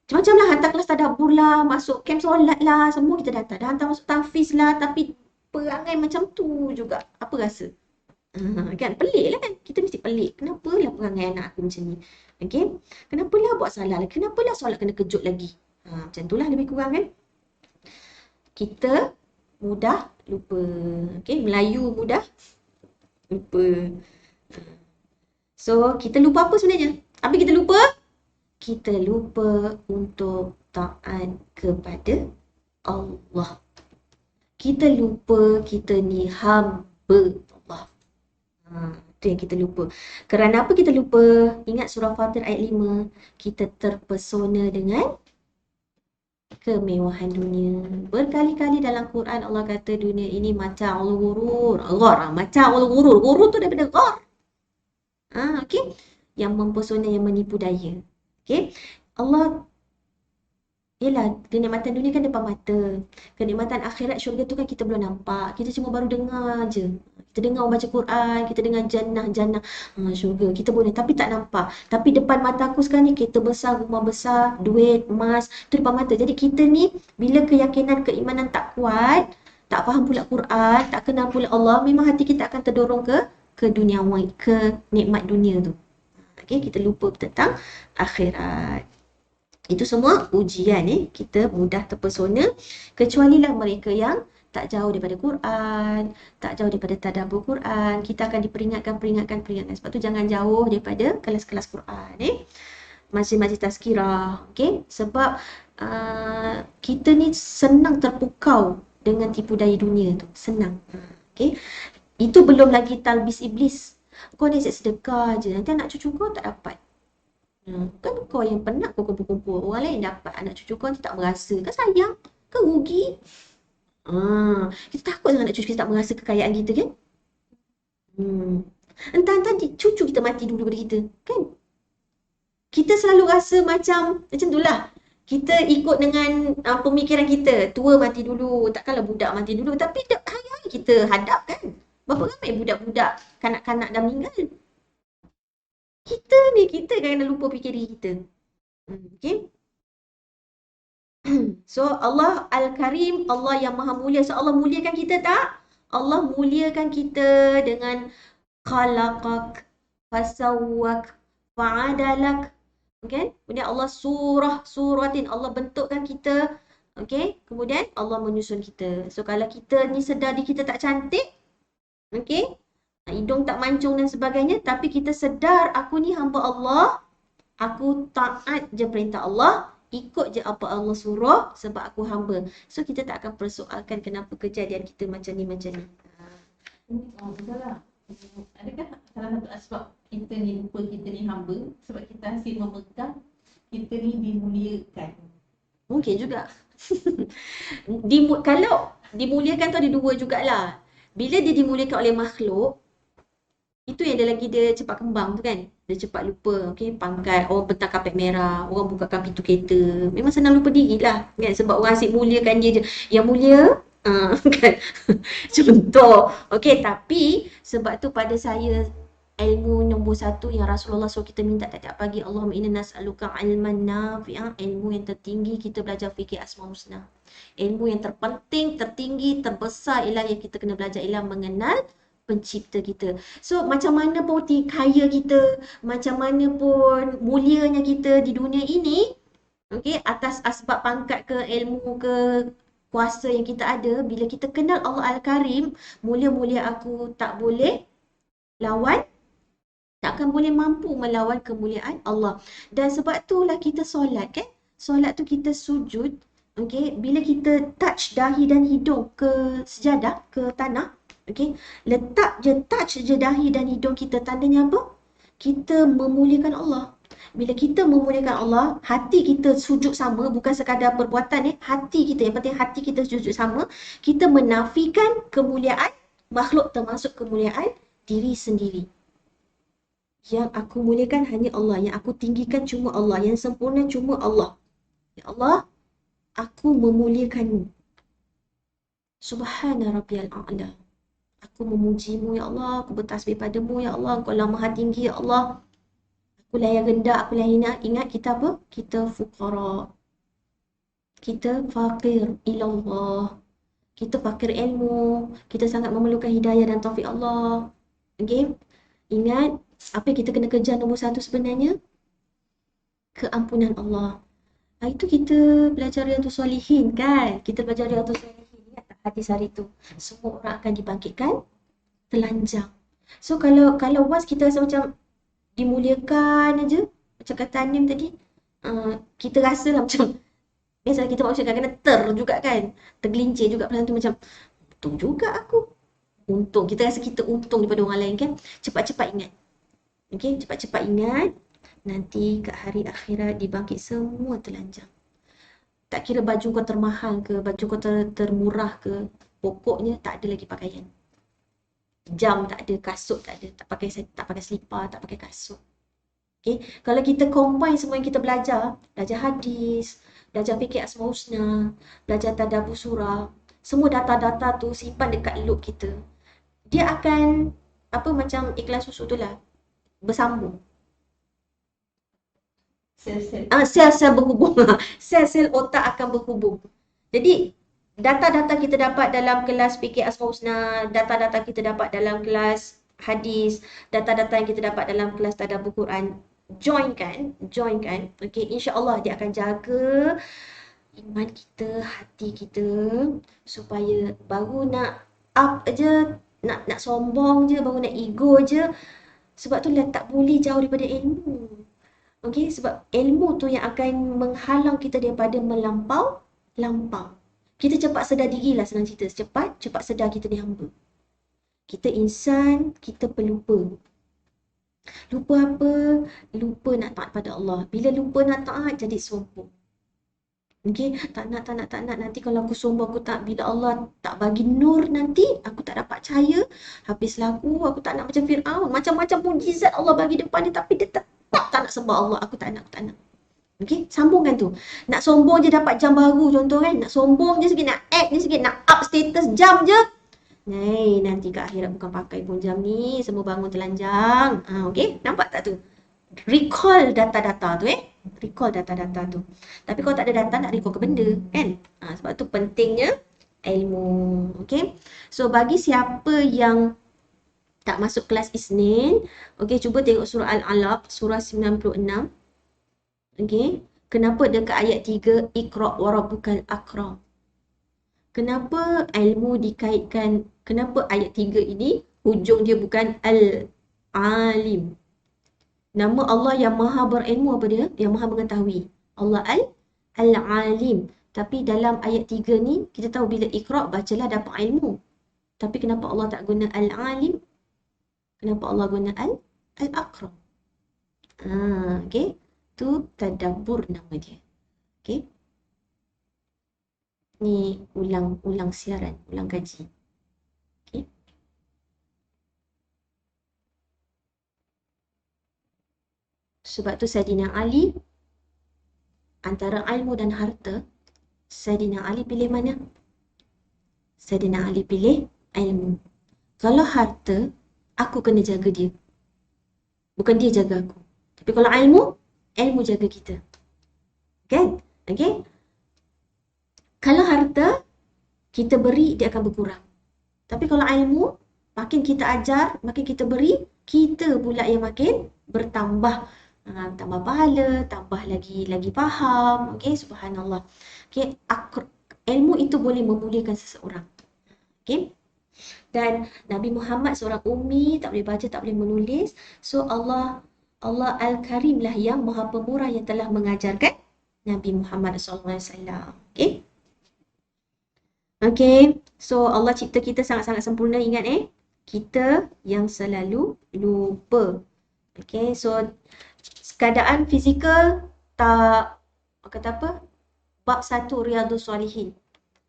macam-macam lah, hantar kelas tadabbur lah, masuk camp solat lah, semua kita dah hantar masuk tahfiz lah, tapi perangai macam tu juga. Apa rasa? Kan pelik lah kan, kita mesti pelik. Kenapa lah perangai anak aku macam ni? Okay? Kenapa lah buat salah lagi? Kenapa lah solat kena kejut lagi? Macam tu lah lebih kurang kan. Kita mudah lupa. Okay? Melayu mudah lupa. So kita lupa apa sebenarnya? Apa kita lupa? Kita lupa untuk taat kepada Allah. Kita lupa kita ni hamba Allah. Itu yang kita lupa. Kerana apa kita lupa? Ingat surah Fatir ayat 5. Kita terpesona dengan kemewahan dunia. Berkali-kali dalam Quran Allah kata dunia ini mata'ul ghurur. Mata'ul ghurur. Ghurur tu daripada ghar. Okay? Yang mempesona, yang menipu daya. Okay? Allah, yelah, kenikmatan dunia kan depan mata. Kenikmatan akhirat syurga tu kan kita belum nampak. Kita cuma baru dengar je. Kita dengar orang baca Quran, kita dengar jannah syurga. Kita boleh, tapi tak nampak. Tapi depan mata aku sekarang ni, kereta besar, rumah besar, duit, emas, tu depan mata. Jadi kita ni, bila keyakinan, keimanan tak kuat, tak faham pula Quran, tak kenal pula Allah, memang hati kita akan terdorong ke duniawi, ke nikmat dunia tu. Okay, kita lupa tentang akhirat. Itu semua ujian kita mudah terpesona, kecualilah mereka yang tak jauh daripada Quran, tak jauh daripada tadabbur Quran. Kita akan diperingatkan. Sebab tu jangan jauh daripada kelas-kelas Quran. Majlis-majlis tazkirah. Okay? Sebab kita ni senang terpukau dengan tipu daya dunia tu. Senang. Okay? Itu belum lagi talbis iblis. Kau ni sedekah je, nanti anak cucu kau tak dapat. Kan kau yang penat kau kumpul-kumpul, orang lain dapat, anak cucu kau nanti tak merasa. Kan sayang? Kan rugi? Kita takut dengan anak cucu kita tak merasa kekayaan kita kan? Entah-entah cucu kita mati dulu daripada kita, kan? Kita selalu rasa macam itulah. Kita ikut dengan pemikiran kita, tua mati dulu, takkanlah budak mati dulu. Tapi hari-hari kita hadap kan. Berapa ramai budak-budak, kanak-kanak dah meninggal. Kita kadang-kadang lupa fikir diri kita. Okay? So Allah Al-Karim, Allah yang maha mulia. So Allah muliakan kita tak? Allah muliakan kita dengan khalaqak, fasawwak, fa'adalak. Okay? Kemudian Allah suratin, Allah bentukkan kita. Okay? Kemudian Allah menyusun kita. So kalau kita ni sedar diri kita tak cantik, okay? Hidung tak mancung dan sebagainya, tapi kita sedar aku ni hamba Allah, aku taat je perintah Allah, ikut je apa Allah suruh sebab aku hamba. So kita tak akan persoalkan kenapa kejadian kita macam ni. Betul lah. Adakah salah satu sebab kita ni lupa kita ni hamba, sebab kita asyik memegang kita ni dimuliakan? Mungkin juga. Kalau dimuliakan tu ada dua jugalah. Bila dia dimuliakan oleh makhluk, itu yang dia cepat kembang tu kan. Dia cepat lupa, okay? Pangkat, orang bentang kapet merah, orang bukakan pintu kereta. Memang senang lupa diri lah kan? Sebab orang asyik muliakan dia je. Yang mulia, kan? Contoh. Okay, tapi sebab tu pada saya, ilmu nombor satu yang Rasulullah suruh kita minta tiap-tiap pagi, Allahumma inna nas'aluka ilman nafi'an, ilmu yang tertinggi kita belajar fikir Asmaul Husna. Ilmu yang terpenting, tertinggi, terbesar ialah yang kita kena belajar, ialah mengenal pencipta kita. So macam mana pun kaya kita, macam mana pun mulianya kita di dunia ini, okay, atas asbab pangkat ke, ilmu ke, kuasa yang kita ada, bila kita kenal Allah Al-Karim, mulia-mulia aku tak boleh lawan, takkan boleh mampu melawan kemuliaan Allah. Dan sebab itulah kita solat kan. Solat tu kita sujud, okay, bila kita touch dahi dan hidung ke sejadah, ke tanah, okay, touch je dahi dan hidung kita, tandanya apa? Kita memuliakan Allah. Bila kita memuliakan Allah, hati kita sujud sama, bukan sekadar perbuatan hati kita, yang penting hati kita sujud sama. Kita menafikan kemuliaan makhluk, termasuk kemuliaan diri sendiri. Yang aku muliakan hanya Allah, yang aku tinggikan cuma Allah, yang sempurna cuma Allah. Ya Allah, aku memuliakanmu. Subhana rabbiyal a'la. Aku memujimu ya Allah, aku bertasbih padamu ya Allah, Engkau lah maha tinggi ya Allah. Aku lah yang rendah, aku lah yang hina. Ingat kita apa? Kita fuqara. Kita faqir ilallah. Kita fakir ilmu. Kita sangat memerlukan hidayah dan taufik Allah. Okay? Ingat, apa yang kita kena kejar nombor satu sebenarnya? Keampunan Allah. Itu kita belajar Riyadhus Shalihin kan? Kita belajar Riyadhus Shalihin. Ingat tak hadis hari tu? Semua orang akan dibangkitkan telanjang. So kalau once kita rasa macam dimuliakan aja, macam kata Anim tadi, kita rasa lah macam, biasalah kita manusia kadang-kadang juga kan, tergelincir juga perasaan tu, macam untung juga aku. Untung, kita rasa kita untung daripada orang lain kan. Cepat-cepat ingat. Okay, cepat-cepat ingat. Nanti kat hari akhirat dibangkit semua telanjang. Tak kira baju kau termahal ke, baju kau termurah ke, pokoknya tak ada lagi pakaian. Jam tak ada, kasut tak ada, tak pakai selipar, tak pakai kasut. Okay, kalau kita combine semua yang kita belajar hadis, belajar fikir Asmaul Husna, belajar tadabbur surah, semua data-data tu simpan dekat loop kita. Dia akan macam iklan susu tu lah, bersambung. Sel-sel berhubung. Sel-sel otak akan berhubung. Jadi data-data kita dapat dalam kelas fikir Asmaul Husna, data-data kita dapat dalam kelas hadis, data-data yang kita dapat dalam kelas tadabbur Quran, joinkan. Okay, insya-Allah dia akan jaga iman kita, hati kita, supaya baru nak up aja, nak sombong je, baru nak ego je. Sebab tu lah tak boleh jauh daripada ilmu. Okay, sebab ilmu tu yang akan menghalang kita daripada melampau. Kita cepat sedar diri lah, senang cerita. Cepat sedar kita ni hamba. Kita insan, kita pelupa. Lupa apa? Lupa nak taat pada Allah. Bila lupa nak taat, jadi sombong. Okey, tak nak. Nanti kalau aku sombong, aku tak, bila Allah tak bagi nur nanti, aku tak dapat cahaya. Habislah aku tak nak macam Fir'aun. Macam-macam mujizat Allah bagi depan dia, tapi dia tetap tak nak sembah Allah. Aku tak nak. Okey, sambungkan tu. Nak sombong je dapat jam baru contoh kan. Nak sombong je sikit, nak act je sikit, nak up status jam je. Nanti kat akhirat bukan pakai pun jam ni, semua bangun telanjang. Okey, nampak tak tu? Recall data-data tu Recall data-data tu. Tapi kalau tak ada data, nak recall ke benda kan? Sebab tu pentingnya ilmu. Okay. So bagi siapa yang tak masuk kelas Isnin, okay, cuba tengok surah Al-Alaq, surah 96. Okay. Kenapa dekat ayat 3, Iqra' wa rabbukal akram? Kenapa ilmu dikaitkan, kenapa ayat 3 ini hujung dia bukan Al-Alim? Nama Allah yang maha berilmu apa dia? Yang maha mengetahui. Allah Al-Alim. Tapi dalam ayat 3 ni, kita tahu bila Iqra' bacalah dapat ilmu. Tapi kenapa Allah tak guna Al-Alim? Kenapa Allah guna Al-Akram? Okay. Tu tadabbur nama dia. Okay. Ni ulang siaran, ulang kaji. Okay. Sebab tu Saidina Ali, antara ilmu dan harta, Saidina Ali pilih mana? Saidina Ali pilih ilmu. Kalau harta, aku kena jaga dia. Bukan dia jaga aku. Tapi kalau ilmu jaga kita. Kan? Okay? Kalau harta, kita beri, dia akan berkurang. Tapi kalau ilmu, makin kita ajar, makin kita beri, kita pula yang makin bertambah. Tambah pahala, tambah lagi faham. Okay, subhanallah. Okay, ilmu itu boleh memuliakan seseorang. Okay. Dan Nabi Muhammad seorang ummi, tak boleh baca, tak boleh menulis. So Allah Al-Karim lah yang maha pemurah yang telah mengajarkan Nabi Muhammad SAW. Okay. Okay, so Allah cipta kita sangat-sangat sempurna, ingat kita yang selalu lupa. Okay, so keadaan fizikal tak, kata apa? Bab 1 Riyadhus Salihin.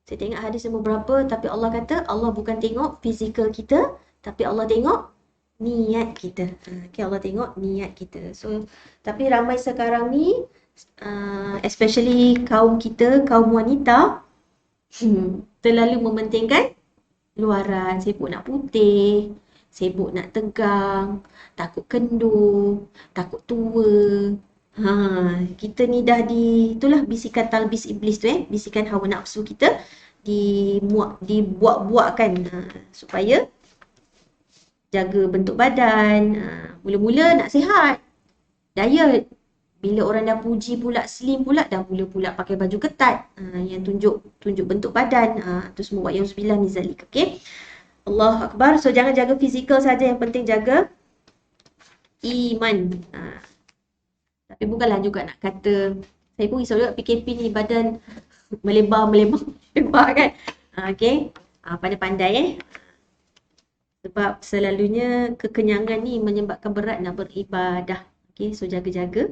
Saya tengok hadis nombor berapa, tapi Allah kata Allah bukan tengok fizikal kita, tapi Allah tengok niat kita. Okay, Allah tengok niat kita. So, tapi ramai sekarang ni, especially kaum kita, kaum wanita, terlalu mementingkan luaran, sibuk nak putih, sibuk nak tegang, takut kendur, takut tua. Kita ni dah itulah bisikan talbis iblis tu bisikan hawa nafsu kita dibuat-buatkan supaya jaga bentuk badan, mula-mula nak sihat, diet. Bila orang dah puji pula slim pula, dah mula pula pakai baju ketat yang tunjuk bentuk badan, tu semua wa'yauzubillah min zalik. Okey. Allahu Akbar. So jangan jaga fizikal saja, yang penting jaga iman. Tapi bukanlah juga nak kata, saya pun risau juga PKP ni badan melebar kan. Okey. Pandai-pandai sebab selalunya kekenyangan ni menyebabkan berat nak beribadah. Okey, so jaga-jaga.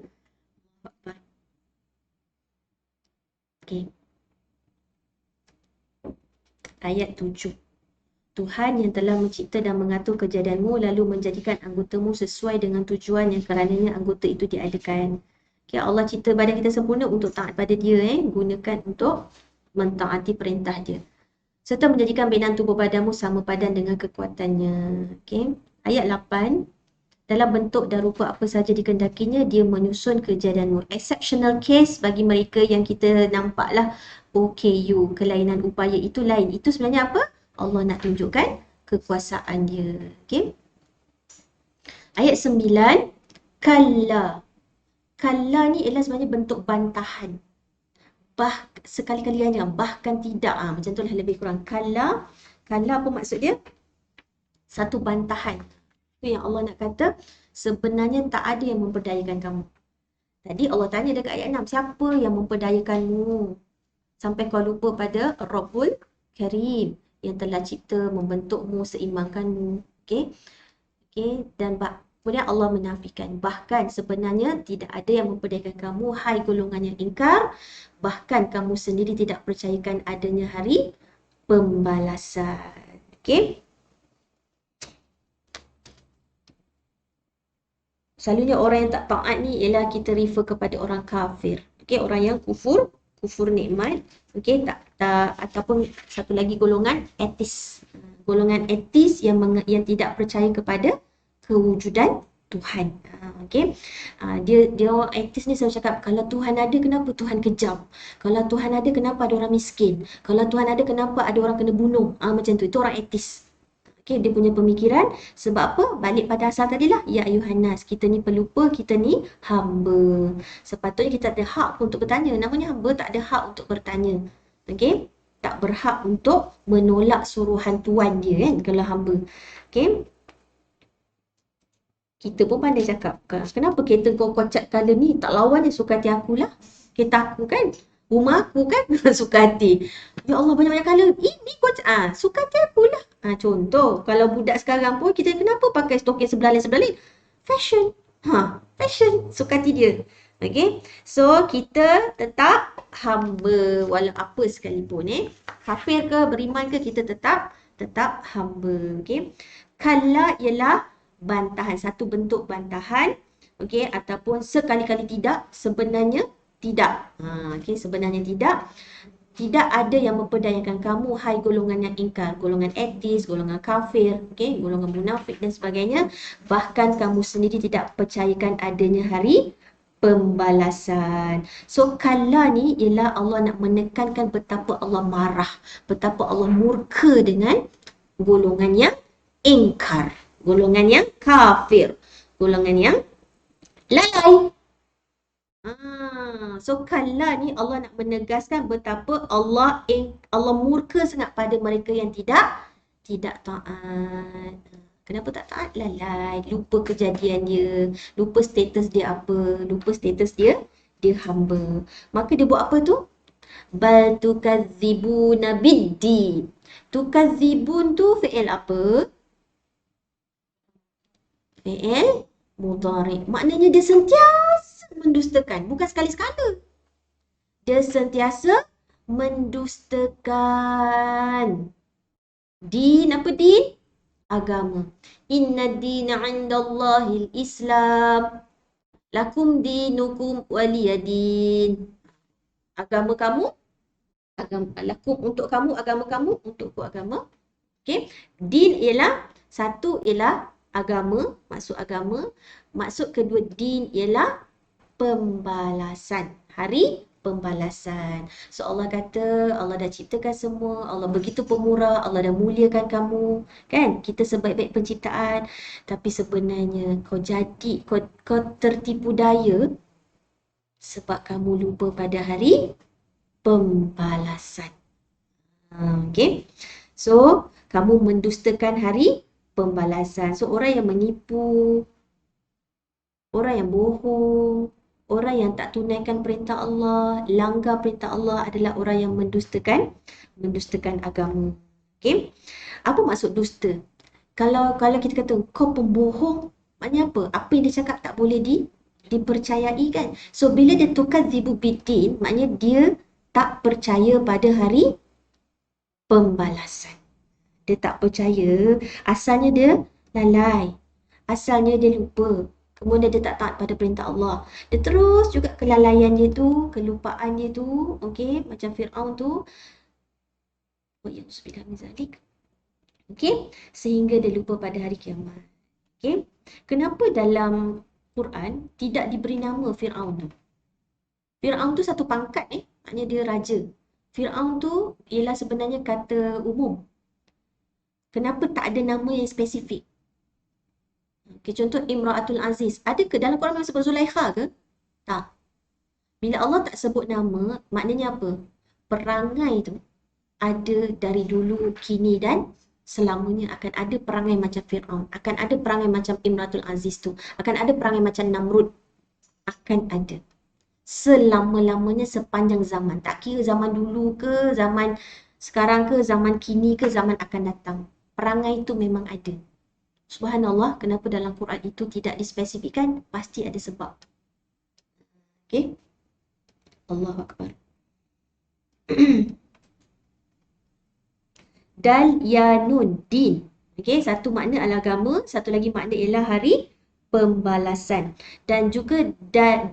Okey. Ayat 7. Tuhan yang telah mencipta dan mengatur kejadianmu lalu menjadikan anggotamu sesuai dengan tujuan yang kerananya anggota itu diadakan. Okay, Allah cipta badan kita sempurna untuk taat pada dia, gunakan untuk mentaati perintah dia. Serta menjadikan binaan tubuh badanmu sama padan dengan kekuatannya. Okay. Ayat 8. Dalam bentuk dan rupa apa saja dikendakinya, dia menyusun kejadianmu. Exceptional case bagi mereka yang kita nampaklah OKU, kelainan upaya itu lain. Itu sebenarnya apa? Allah nak tunjukkan kekuasaan dia. Okay. Ayat 9. Kalla. Kalla ni ialah sebenarnya bentuk bantahan. Sekali-kali hanya, bahkan tidak. Macam tu lah lebih kurang. Kalla apa maksud dia? Satu bantahan. Itu yang Allah nak kata, sebenarnya tak ada yang memperdayakan kamu. Tadi Allah tanya dekat ayat 6, siapa yang memperdayakanmu? Sampai kau lupa pada Rabbul Karim yang telah cipta, membentukmu, seimbangkanmu. Okay. Dan Kemudian Allah menafikan. Bahkan sebenarnya tidak ada yang memperdayakan kamu, hai golongan yang ingkar. Bahkan kamu sendiri tidak percayakan adanya hari pembalasan. Okey? Selalunya orang yang tak taat ni ialah kita refer kepada orang kafir. Okey, orang yang kufur nikmat. Okey, tak ataupun satu lagi golongan etis. Golongan etis yang tidak percaya kepada kewujudan Tuhan. Okey. Dia orang etis ni selalu cakap, kalau Tuhan ada kenapa Tuhan kejam? Kalau Tuhan ada kenapa ada orang miskin? Kalau Tuhan ada kenapa ada orang kena bunuh? Macam tu. Itu orang etis. Okey, dia punya pemikiran sebab apa? Balik pada asal tadilah, ya ayuhannas, kita ni pelupa, kita ni hamba. Sepatutnya kita ada hak untuk bertanya. Namanya hamba tak ada hak untuk bertanya. Okey? Tak berhak untuk menolak suruhan tuan dia kan kalau hamba. Okey? Kita pun pandai cakap, kenapa kereta kau cat colour ni? Tak lawan je, suka hati akulah. Kereta aku kan, rumah aku kan, suka hati. Ya Allah, banyak-banyak colour. Ini kau suka hati akulah. Contoh, kalau budak sekarang pun, kita kenapa pakai stokeng sebelah-sebelah? Fashion. Fashion. Suka hati dia. Okay. So, kita tetap hamba walau apa sekalipun. Kafir ke, beriman ke, kita tetap hamba. Okay. Kala ialah bantahan, satu bentuk bantahan, okey, ataupun sekali-kali tidak, sebenarnya tidak. Okey, sebenarnya tidak. Tidak ada yang memperdayakan kamu, hai golongan yang ingkar, golongan etis, golongan kafir, okey, golongan munafik dan sebagainya. Bahkan kamu sendiri tidak percayakan adanya hari pembalasan. So, kala ni ialah Allah nak menekankan betapa Allah marah, betapa Allah murka dengan golongan yang ingkar, golongan yang kafir, golongan yang lalai. So kala ni Allah nak menegaskan betapa Allah murka sangat pada mereka yang tidak taat. Kenapa tak taat? Lalai, lupa kejadian dia, lupa status dia apa, lupa status dia hamba. Maka dia buat apa tu? Bal tukadzibuna biddin. Tukadzibun tu fi'il apa? Fi'il mudhari'. Maknanya dia sentiasa mendustakan. Bukan sekali-sekala. Dia sentiasa mendustakan. Din, apa din? Agama. Inna dina 'indallahil Islam. Lakum dinukum waliyadin. Agama kamu, lakum untuk kamu, agama kamu, untukku agama. Okey. Din ialah, satu ialah agama, maksud kedua din ialah pembalasan, hari pembalasan. So Allah kata, Allah dah ciptakan semua, Allah begitu pemurah, Allah dah muliakan kamu, kan? Kita sebaik-baik penciptaan, tapi sebenarnya kau tertipu daya sebab kamu lupa pada hari pembalasan. Okey. So, kamu mendustakan hari pembalasan. So, orang yang menipu, orang yang bohong, orang yang tak tunaikan perintah Allah, langgar perintah Allah adalah orang yang mendustakan agama. Okey? Apa maksud dusta? Kalau kita kata kau pembohong, maknanya apa? Apa yang dia cakap tak boleh dipercayai kan? So, bila dia tukadzibu biddin, maknanya dia tak percaya pada hari pembalasan. Dia tak percaya, asalnya dia lalai, asalnya dia lupa, kemudian dia tak taat pada perintah Allah. Dia terus juga kelalaian dia tu, kelupaan dia tu, okey, macam Fir'aun tu. Okey, sehingga dia lupa pada hari kiamat. Okey, kenapa dalam Quran tidak diberi nama Fir'aun tu? Fir'aun tu satu pangkat maknanya dia raja. Fir'aun tu ialah sebenarnya kata umum. Kenapa tak ada nama yang spesifik? Okay, contoh Imra'atul Aziz. Ada ke dalam Quran sebut Zulaikha ke? Tak. Bila Allah tak sebut nama, maknanya apa? Perangai tu ada dari dulu, kini dan selamanya akan ada perangai macam Fir'aun. Akan ada perangai macam Imra'atul Aziz tu. Akan ada perangai macam Namrud. Akan ada. Selama-lamanya sepanjang zaman. Tak kira zaman dulu ke, zaman sekarang ke, zaman kini ke, zaman akan datang. Perangai itu memang ada. Subhanallah, kenapa dalam Quran itu tidak dispesifikkan? Pasti ada sebab. Okey? Allahu Akbar. Dal ya nun din. Okey, satu makna adalah agama, satu lagi makna ialah hari pembalasan. Dan juga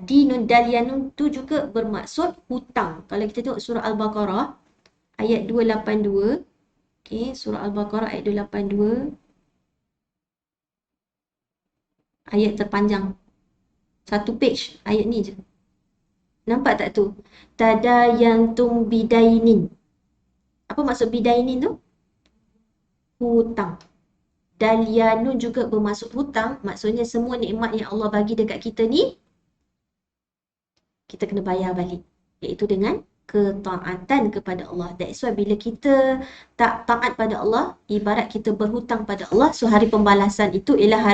dinun dal ya nun tu juga bermaksud hutang. Kalau kita tengok surah Al-Baqarah ayat 282. Okey, surah Al-Baqarah ayat 282. Ayat terpanjang. Satu page ayat ni je. Nampak tak tu? Tadayantum bidainin. Apa maksud bidainin tu? Hutang. Dalyanun juga bermaksud hutang. Maksudnya semua nikmat yang Allah bagi dekat kita ni, kita kena bayar balik. Iaitu dengan ketaatan kepada Allah. That's why bila kita tak taat pada Allah, ibarat kita berhutang pada Allah. So hari pembalasan itu ialah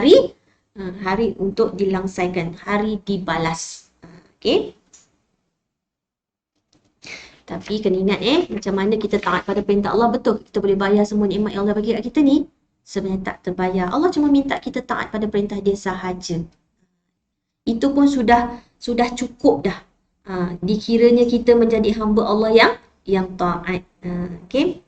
hari untuk dilangsaikan. Hari dibalas. Okay. Tapi kena ingat macam mana kita taat pada perintah Allah. Betul, kita boleh bayar semua nikmat yang Allah bagi kat kita ni. Sebenarnya tak terbayar. Allah cuma minta kita taat pada perintah dia sahaja. Itu pun sudah cukup dah. Dikiranya kita menjadi hamba Allah yang taat. Okay.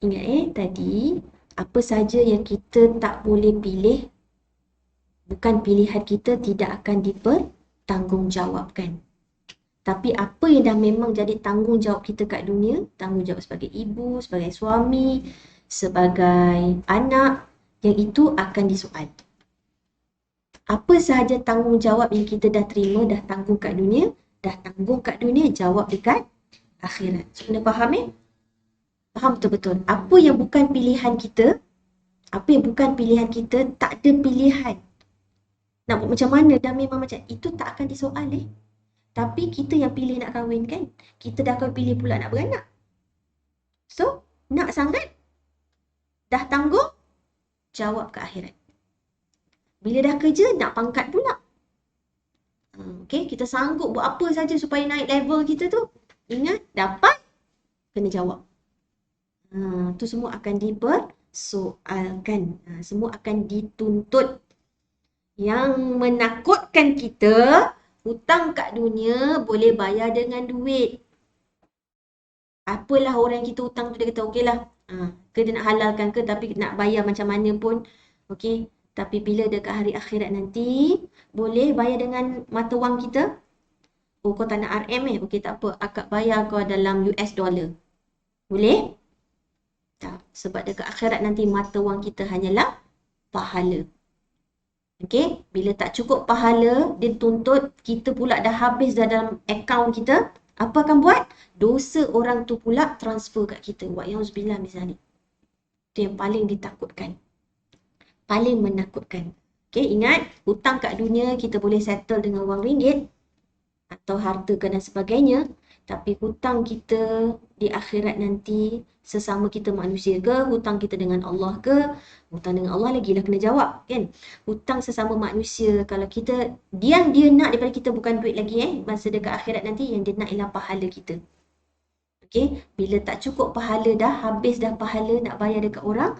Ingat tadi, apa saja yang kita tak boleh pilih, bukan pilihan kita, tidak akan dipertanggungjawabkan. Tapi apa yang dah memang jadi tanggungjawab kita kat dunia, tanggungjawab sebagai ibu, sebagai suami, sebagai anak, yang itu akan disoal. Apa sahaja tanggungjawab yang kita dah terima, dah tanggung kat dunia, jawab dekat akhirat. So, kena faham Faham betul-betul. Apa yang bukan pilihan kita, tak ada pilihan. Nak buat macam mana, dah memang macam itu, tak akan disoal Tapi kita yang pilih nak kahwin kan. Kita dah akan pilih pula nak beranak. So, nak sangat, dah tanggung, jawab ke akhirat. Bila dah kerja, nak pangkat pula. Okay, kita sanggup buat apa saja supaya naik level kita tu. Ingat, dapat, kena jawab. Tu semua akan dipersoalkan. Semua akan dituntut. Yang menakutkan kita, hutang kat dunia boleh bayar dengan duit. Apalah orang yang kita hutang tu, dia kata okeylah. Ke dia nak halalkan ke, tapi nak bayar macam mana pun. Okey. Tapi bila dekat hari akhirat nanti, boleh bayar dengan mata wang kita. Oh, kau tak nak RM Okey, tak apa. Akak bayar kau dalam US dollar. Boleh? Tak. Sebab dekat akhirat nanti mata wang kita hanyalah pahala. Okey, bila tak cukup pahala, dia tuntut kita pula dah habis dah dalam akaun kita. Apa akan buat? Dosa orang tu pula transfer kat kita. Wa'yauzubillah misalnya. Itu yang paling ditakutkan. Paling menakutkan. Okey, ingat, hutang kat dunia kita boleh settle dengan wang ringgit atau harta dan sebagainya. Tapi hutang kita di akhirat nanti, sesama kita manusia ke, hutang kita dengan Allah ke, hutang dengan Allah lagilah kena jawab kan. Hutang sesama manusia, kalau kita, dia nak daripada kita bukan duit lagi masa dekat akhirat nanti, yang dia nak ialah pahala kita. Okay, bila tak cukup pahala dah, habis dah pahala nak bayar dekat orang,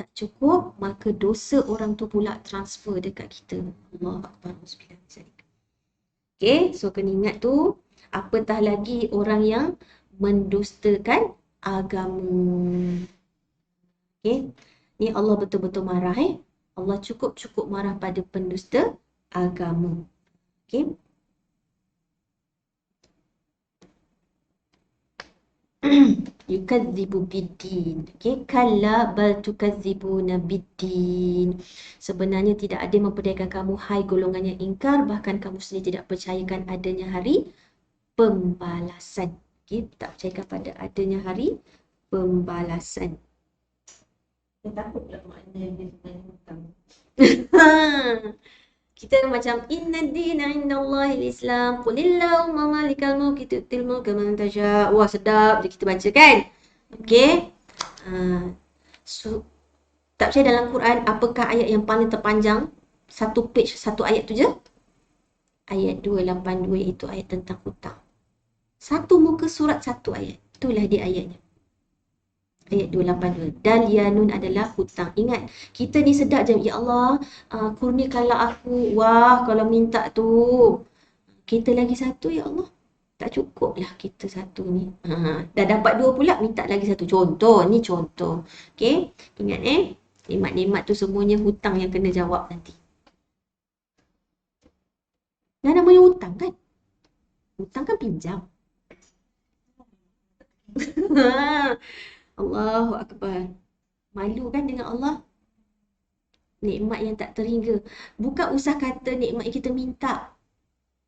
tak cukup, maka dosa orang tu pula transfer dekat kita. Allahu Akbar. Okay, so kena ingat tu. Apatah lagi orang yang mendustakan agama. Okay. Ni Allah betul-betul marah Allah cukup marah pada pendusta agama. Okay. Yukadzibu biddin. Okay. Kalla bal tukadzibuna biddin. Sebenarnya tidak ada yang memperdayakan kamu, hai golongan yang ingkar, bahkan kamu sendiri tidak percayakan adanya hari pembalasan. Okay, tak percaya pada adanya hari pembalasan. Saya takut pula makna dia sebenarnya hutang. Kita macam inna dina indallahi al-Islam. Qulillahumma malikal mulki tu'til mulka man tasha. Wah, sedap je kita baca kan? Okey. So, tak percaya dalam Quran apakah ayat yang paling terpanjang? Satu page, satu ayat tu je. ayat 282 iaitu ayat tentang hutang. Satu muka surat, satu ayat. Itulah dia ayatnya. Ayat 282. Dan yanun adalah hutang. Ingat, kita ni sedap je. Ya Allah, kurniakanlah aku. Wah, kalau minta tu. Kita lagi satu, ya Allah. Tak cukup lah kita satu ni. Dah dapat dua pula, minta lagi satu. Contoh, ni contoh. Okay, ingat nikmat-nikmat tu semuanya hutang yang kena jawab nanti. Dah namanya hutang kan? Hutang kan pinjam. Allahu Akbar. Malu kan dengan Allah? Nikmat yang tak terhingga. Bukan usah kata nikmat yang kita minta.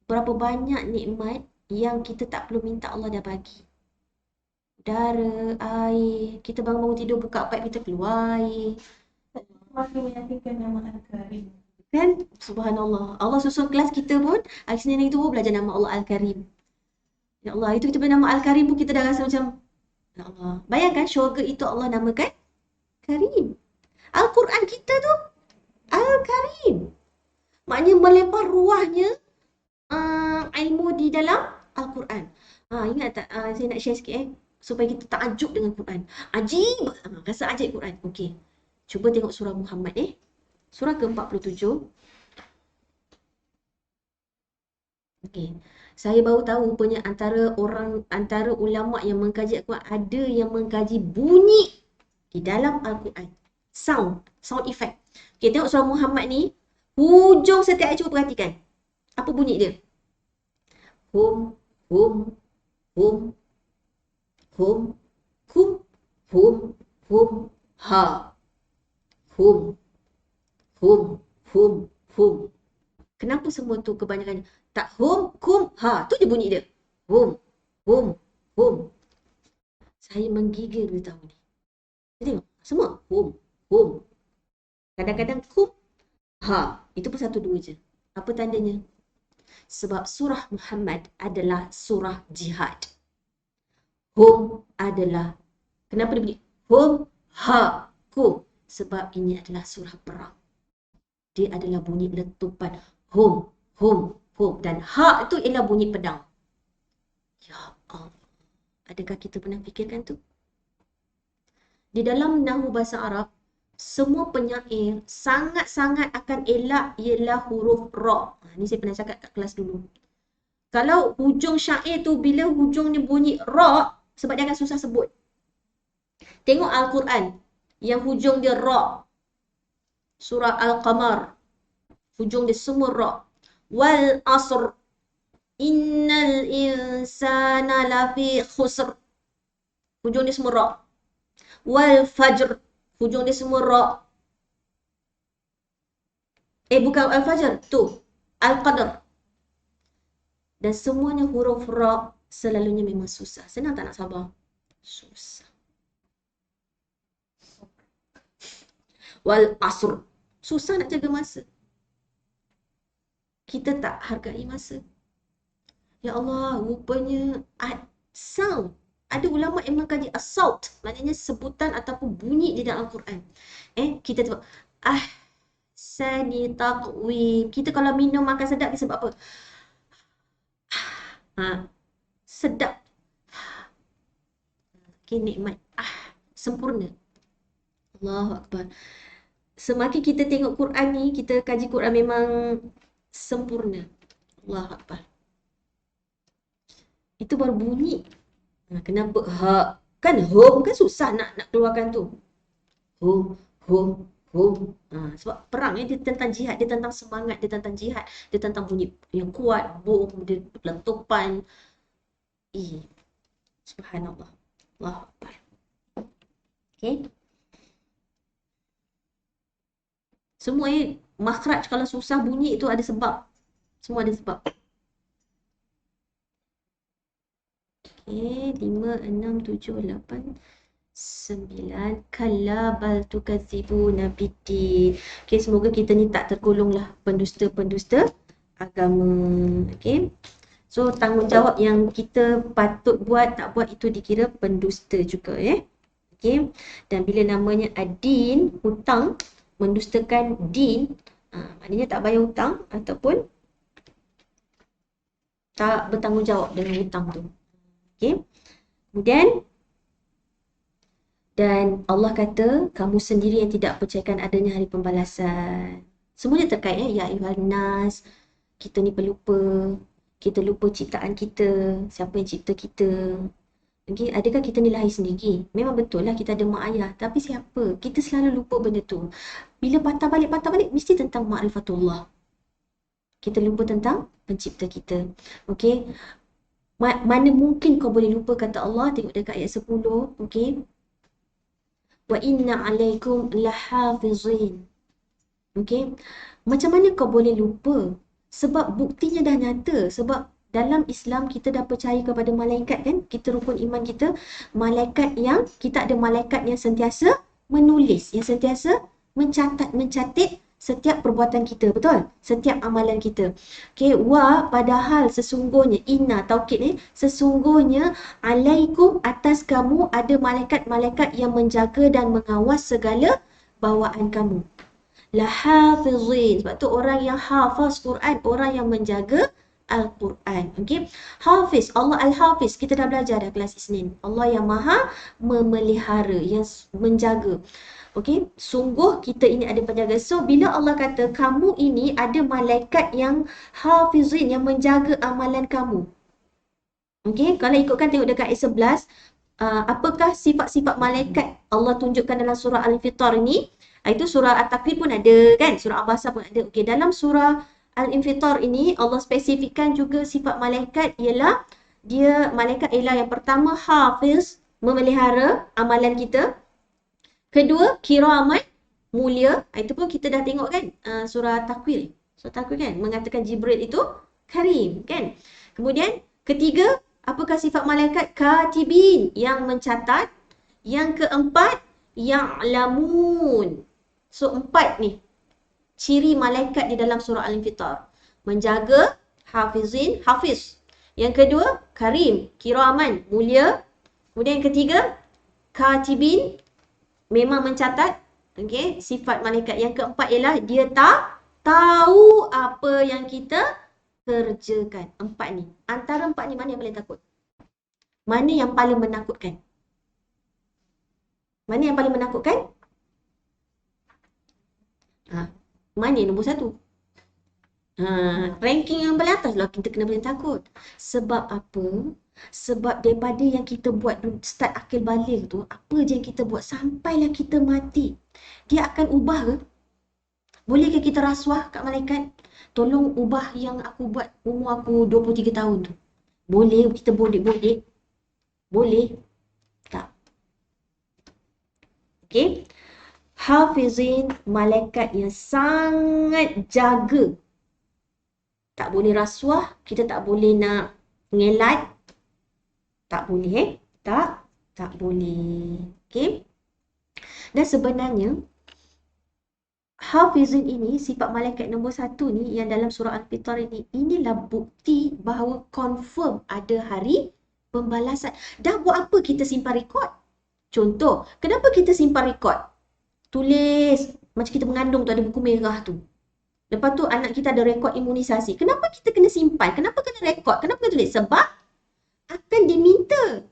Berapa banyak nikmat yang kita tak perlu minta Allah dah bagi. Udara, air. Kita bangun-bangun tidur buka pipe kita keluar air. Masih meyakinkan nama Al-Karim. Kan? Subhanallah. Allah susun kelas kita pun, hari Senin itu pun belajar nama Allah Al-Karim. Ya Allah, itu kita nama Al-Karim pun kita dah rasa macam, ya Allah. Bayangkan syurga itu Allah namakan Karim. Al-Quran kita tu Al-Karim. Maknanya melebar ruahnya ilmu di dalam Al-Quran. Ingat tak? Saya nak share sikit supaya kita takjub dengan Quran. Ajib. Rasa ajib Quran. Okey. Cuba tengok surah Muhammad Surah ke-47. Okey. Saya baru tahu rupanya antara ulama yang mengkaji Al-Quran ada yang mengkaji bunyi di dalam Al-Quran. Sound effect. Okey, tengok surah Muhammad ni. Hujung setiap ayat cuba perhatikan. Apa bunyi dia? Hum, kum, ha. Hum. Kenapa semua tu kebanyakan tak hum, kum, ha. Tu je bunyi dia. Hum. Saya menggigil bila tahu ni. Tengok, semua hum. Kadang-kadang kum, ha. Itu pun satu dua je. Apa tandanya? Sebab surah Muhammad adalah surah jihad. Hum adalah, kenapa dia bunyi hum, ha, kum? Sebab ini adalah surah perang. Dia adalah bunyi letupan. Hum. Dan ha itu ialah bunyi pedang. Ya Allah. Adakah kita pernah fikirkan tu? Di dalam nahwu bahasa Arab, semua penyair sangat-sangat akan elak ialah huruf ra. Ni saya pernah cakap kat kelas dulu. Kalau hujung syair tu bila hujungnya bunyi ra, sebab dia akan susah sebut. Tengok Al-Quran yang hujung dia ra. Surah Al-Qamar. Hujung dia semua ra. Wal asr. Innal insana lafi khusr. Hujung dia semua ra. Wal fajr. Hujung dia semua ra. Bukan al-fajr. Tu. Al-qadr. Dan semuanya huruf ra selalunya memang susah. Senang tak nak sabar? Susah. Wal asr. Susah nak jaga masa. Kita tak hargai masa. Ya Allah, rupanya sound. Ada ulama yang mengkaji as-saut, maknanya sebutan ataupun bunyi di dalam Al-Quran. Kita tengok ahsani taqwim. Kita kalau minum makan sedap dia sebab apa? Sedap. Nikmat. Sempurna. Allahu Akbar. Semakin kita tengok Quran ni, kita kaji Quran memang sempurna. Allahu Akbar. Itu baru bunyi. Kenapa ha? Kan hum kan susah nak keluarkan tu. Hum. Sebab perang dia tentang jihad, dia tentang semangat, dia tentang jihad, dia tentang bunyi yang kuat, bom, dia letupan. Subhanallah. Allahu Akbar. Okay. Semua makhraj kalau susah bunyi itu ada sebab. Semua ada sebab. Okay, 5, 6, 7, 8, 9. Kalla bal tukadzibuna biddin. Okay, semoga kita ni tak tergolonglah pendusta-pendusta agama. Okay. So, tanggungjawab yang kita patut buat, tak buat itu dikira pendusta juga. Okay. Dan bila namanya adin, hutang, mendustakan din, maknanya tak bayar hutang ataupun tak bertanggungjawab dengan hutang tu. Okey. Kemudian dan Allah kata kamu sendiri yang tidak percayakan adanya hari pembalasan. Semuanya terkait ya ayuhan nas. Kita ni pelupa. Kita lupa ciptaan kita, siapa yang cipta kita. Okay, adakah kita ni lahir sendiri? Memang betul lah kita ada mak ayah. Tapi siapa? Kita selalu lupa benda tu. Bila patah balik, mesti tentang ma'rifatullah. Kita lupa tentang pencipta kita. Okay. Mana mungkin kau boleh lupa kata Allah. Tengok dekat ayat 10. Okay. Wa inna alaikum lahafizin. Okay. Macam mana kau boleh lupa? Sebab buktinya dah nyata. Sebab dalam Islam kita dah percaya kepada malaikat kan? Kita rukun iman kita. Kita ada malaikat yang sentiasa menulis. Yang sentiasa mencatat setiap perbuatan kita. Betul? Setiap amalan kita. Okay, padahal sesungguhnya, inna, taukid ni, sesungguhnya alaikum atas kamu ada malaikat-malaikat yang menjaga dan mengawas segala bawaan kamu. Lahafizin. Sebab tu orang yang hafaz Quran, orang yang menjaga Al-Quran. Okay. Hafiz, Allah Al-Hafiz. Kita dah belajar dah kelas Isnin. Allah yang maha memelihara, yang menjaga. Okay. Sungguh kita ini ada penjaga. So, bila Allah kata, kamu ini ada malaikat yang hafizin, yang menjaga amalan kamu. Okay. Kalau ikutkan tengok dekat ayat 11, apakah sifat-sifat malaikat Allah tunjukkan dalam surah Al-Infitar ini? Itu surah At-Takwir pun ada kan? Surah Abasa pun ada. Okey, dalam surah Al-Infitar ini Allah spesifikkan juga sifat malaikat ialah malaikat ialah yang pertama hafiz, memelihara amalan kita. Kedua, kiraman, mulia. Itu pun kita dah tengok kan? Surah Takwir. Surah Takwir kan mengatakan Jibril itu karim kan? Kemudian ketiga, apakah sifat malaikat? Katibin, yang mencatat. Yang keempat, ya'lamun. So, 4 ni ciri malaikat di dalam surah Al-Infitar. Menjaga, hafizin, hafiz. Yang kedua, karim, kiraman, mulia. Kemudian yang ketiga, katibin, memang mencatat. Okay, sifat malaikat. Yang keempat ialah dia tak tahu apa yang kita kerjakan. 4 ni. Antara 4 ni mana yang paling takut? Mana yang paling menakutkan? Mana yang paling menakutkan? Mana nombor 1? Ranking yang paling atas lah kita kena paling takut. Sebab apa? Sebab daripada yang kita buat start akil balik tu, apa je yang kita buat sampailah kita mati, dia akan ubah ke? Boleh ke kita rasuah kat malaikat? Tolong ubah yang aku buat umur aku 23 tahun tu. Boleh kita bodek-bodek? Boleh? Tak. Okay. Hafizin, malaikat yang sangat jaga. Tak boleh rasuah, kita tak boleh nak ngelat. Tak boleh tak boleh. Okay. Dan sebenarnya, Hafizin ini, sifat malaikat nombor 1 ni, yang dalam surah Al-Fitar ini, inilah bukti bahawa confirm ada hari pembalasan. Dah buat apa kita simpan rekod? Contoh, kenapa kita simpan rekod? Tulis, macam kita mengandung tu ada buku merah tu. Lepas tu anak kita ada rekod imunisasi. Kenapa kita kena simpan? Kenapa kena rekod? Kenapa kena tulis? Sebab akan diminta.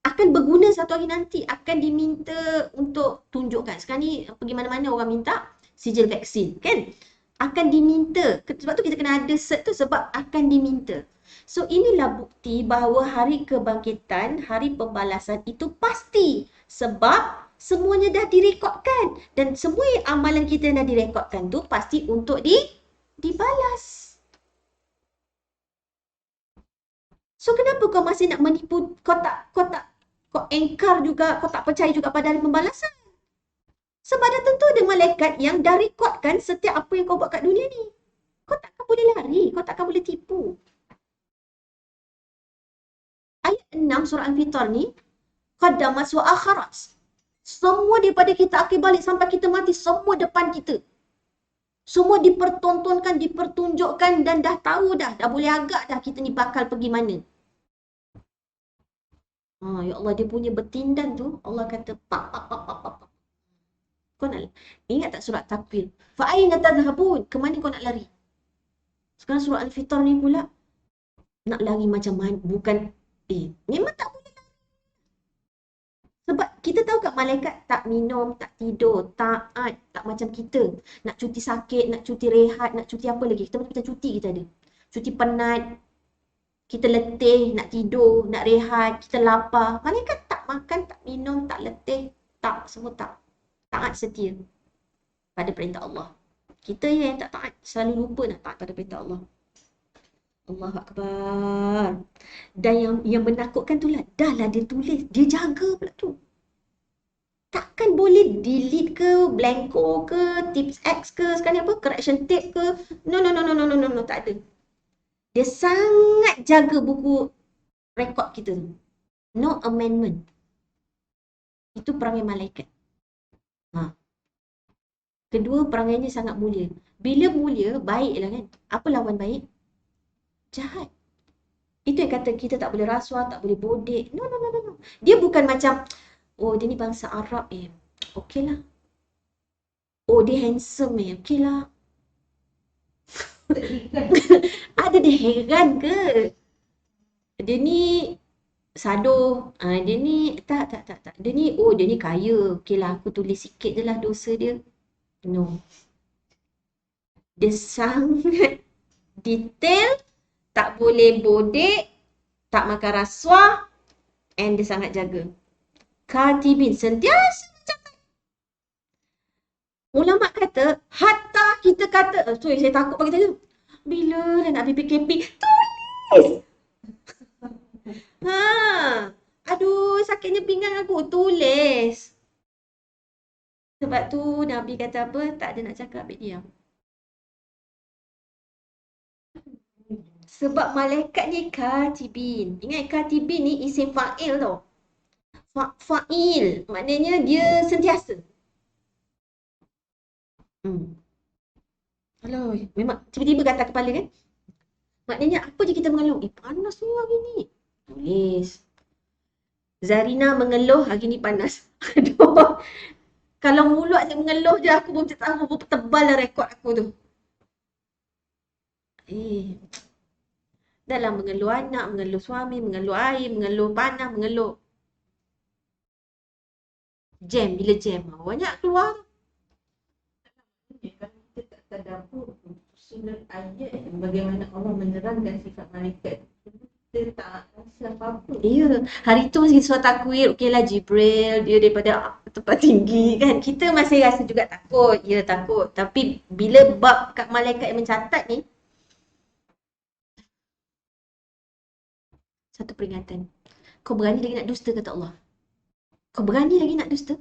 Akan berguna satu hari nanti. Akan diminta untuk tunjukkan. Sekarang ni pergi mana-mana orang minta sijil vaksin kan? Akan diminta. Sebab tu kita kena ada cert tu sebab akan diminta. So inilah bukti bahawa hari kebangkitan, hari pembalasan itu pasti. Sebab semuanya dah direkodkan. Dan semua amalan kita yang dah direkodkan tu pasti untuk dibalas. So kenapa kau masih nak menipu? Kau engkar juga, kau tak percaya juga pada hari pembalasan. Sebab dah tentu ada malaikat yang dah rekodkan setiap apa yang kau buat kat dunia ni. Kau takkan boleh lari, kau takkan boleh tipu. Ayat 6 surah Al-Fitar ni, qaddamat wa akharat. Semua daripada kita akhir balik sampai kita mati, semua depan kita. Semua dipertontonkan, dipertunjukkan dan dah tahu dah boleh agak dah kita ni bakal pergi mana. Ya Allah, dia punya bertindan tu, Allah kata pak. Kau nak ingat tak surat Takwir? Fa aina tadhhabun? Ke mana kau nak lari? Sekarang surah Al-Fitar ni pula, nak lari macam mana, bukan, memang tak boleh. Sebab kita tahu kat malaikat tak minum, tak tidur, taat, tak macam kita. Nak cuti sakit, nak cuti rehat, nak cuti apa lagi. Kita macam cuti kita ada. Cuti penat, kita letih, nak tidur, nak rehat, kita lapar. Malaikat tak makan, tak minum, tak letih, tak, semua tak. Taat setia pada perintah Allah. Kita yang tak taat, selalu lupa nak taat pada perintah Allah. Allahu Akbar. Dan yang menakutkan tu lah, dah lah dia tulis, dia jaga pula tu. Takkan boleh delete ke, blanco ke, tips X ke, sekarang apa, correction tape ke. No, tak ada. Dia sangat jaga buku rekod kita tu. No amendment. Itu perangai malaikat. Kedua, perangainya sangat mulia. Bila mulia, baiklah kan. Apa lawan baik? Jahat. Itu yang kata kita tak boleh rasuah, tak boleh bodek. No. Dia bukan macam, oh dia ni bangsa Arab okey lah. Oh dia handsome okey lah. Ada dia heran ke? Dia ni sado. Dia ni, tak. Dia ni kaya. Okey lah, aku tulis sikit je lah dosa dia. No. Dia sangat detail, tak boleh bodek, tak makan rasuah, and dia sangat jaga. Katibin, sentiasa mencatat. Ulama kata, hatta kita kata, saya takut pagi tadi tu. Bila dah nak PPKP, tulis! Aduh, sakitnya pinggang aku, tulis. Sebab tu Nabi kata apa? Tak ada nak cakap, ambil diam. Sebab malaikat ni katibin. Ingat katibin ni isim fa'il tau. Fa'il. Maknanya dia sentiasa. Alah, memang tiba-tiba kata kepala kan. Maknanya apa je kita mengeluh. Panas ni hari ni. Tulis. Zarina mengeluh hari ni panas. Aduh. Kalau mulut saya mengeluh je, aku pun tak tahu berapa tebal lah rekod aku tu. Dah lah mengeluh anak, mengeluh suami, mengeluh air, mengeluh panas, mengeluh jam, bila jam. Banyak keluar. Kalau kita tak tadabbur surat ayat bagaimana Allah menerangkan sifat malaikat, kita tak rasa apa-apa. Ya, hari tu masih surat takwir, okeylah Jibril, dia daripada tempat tinggi kan. Kita masih rasa juga takut, ya takut. Tapi bila bab kat malaikat yang mencatat ni, satu peringatan. Kau berani lagi nak dusta kata Allah. Kau berani lagi nak dusta?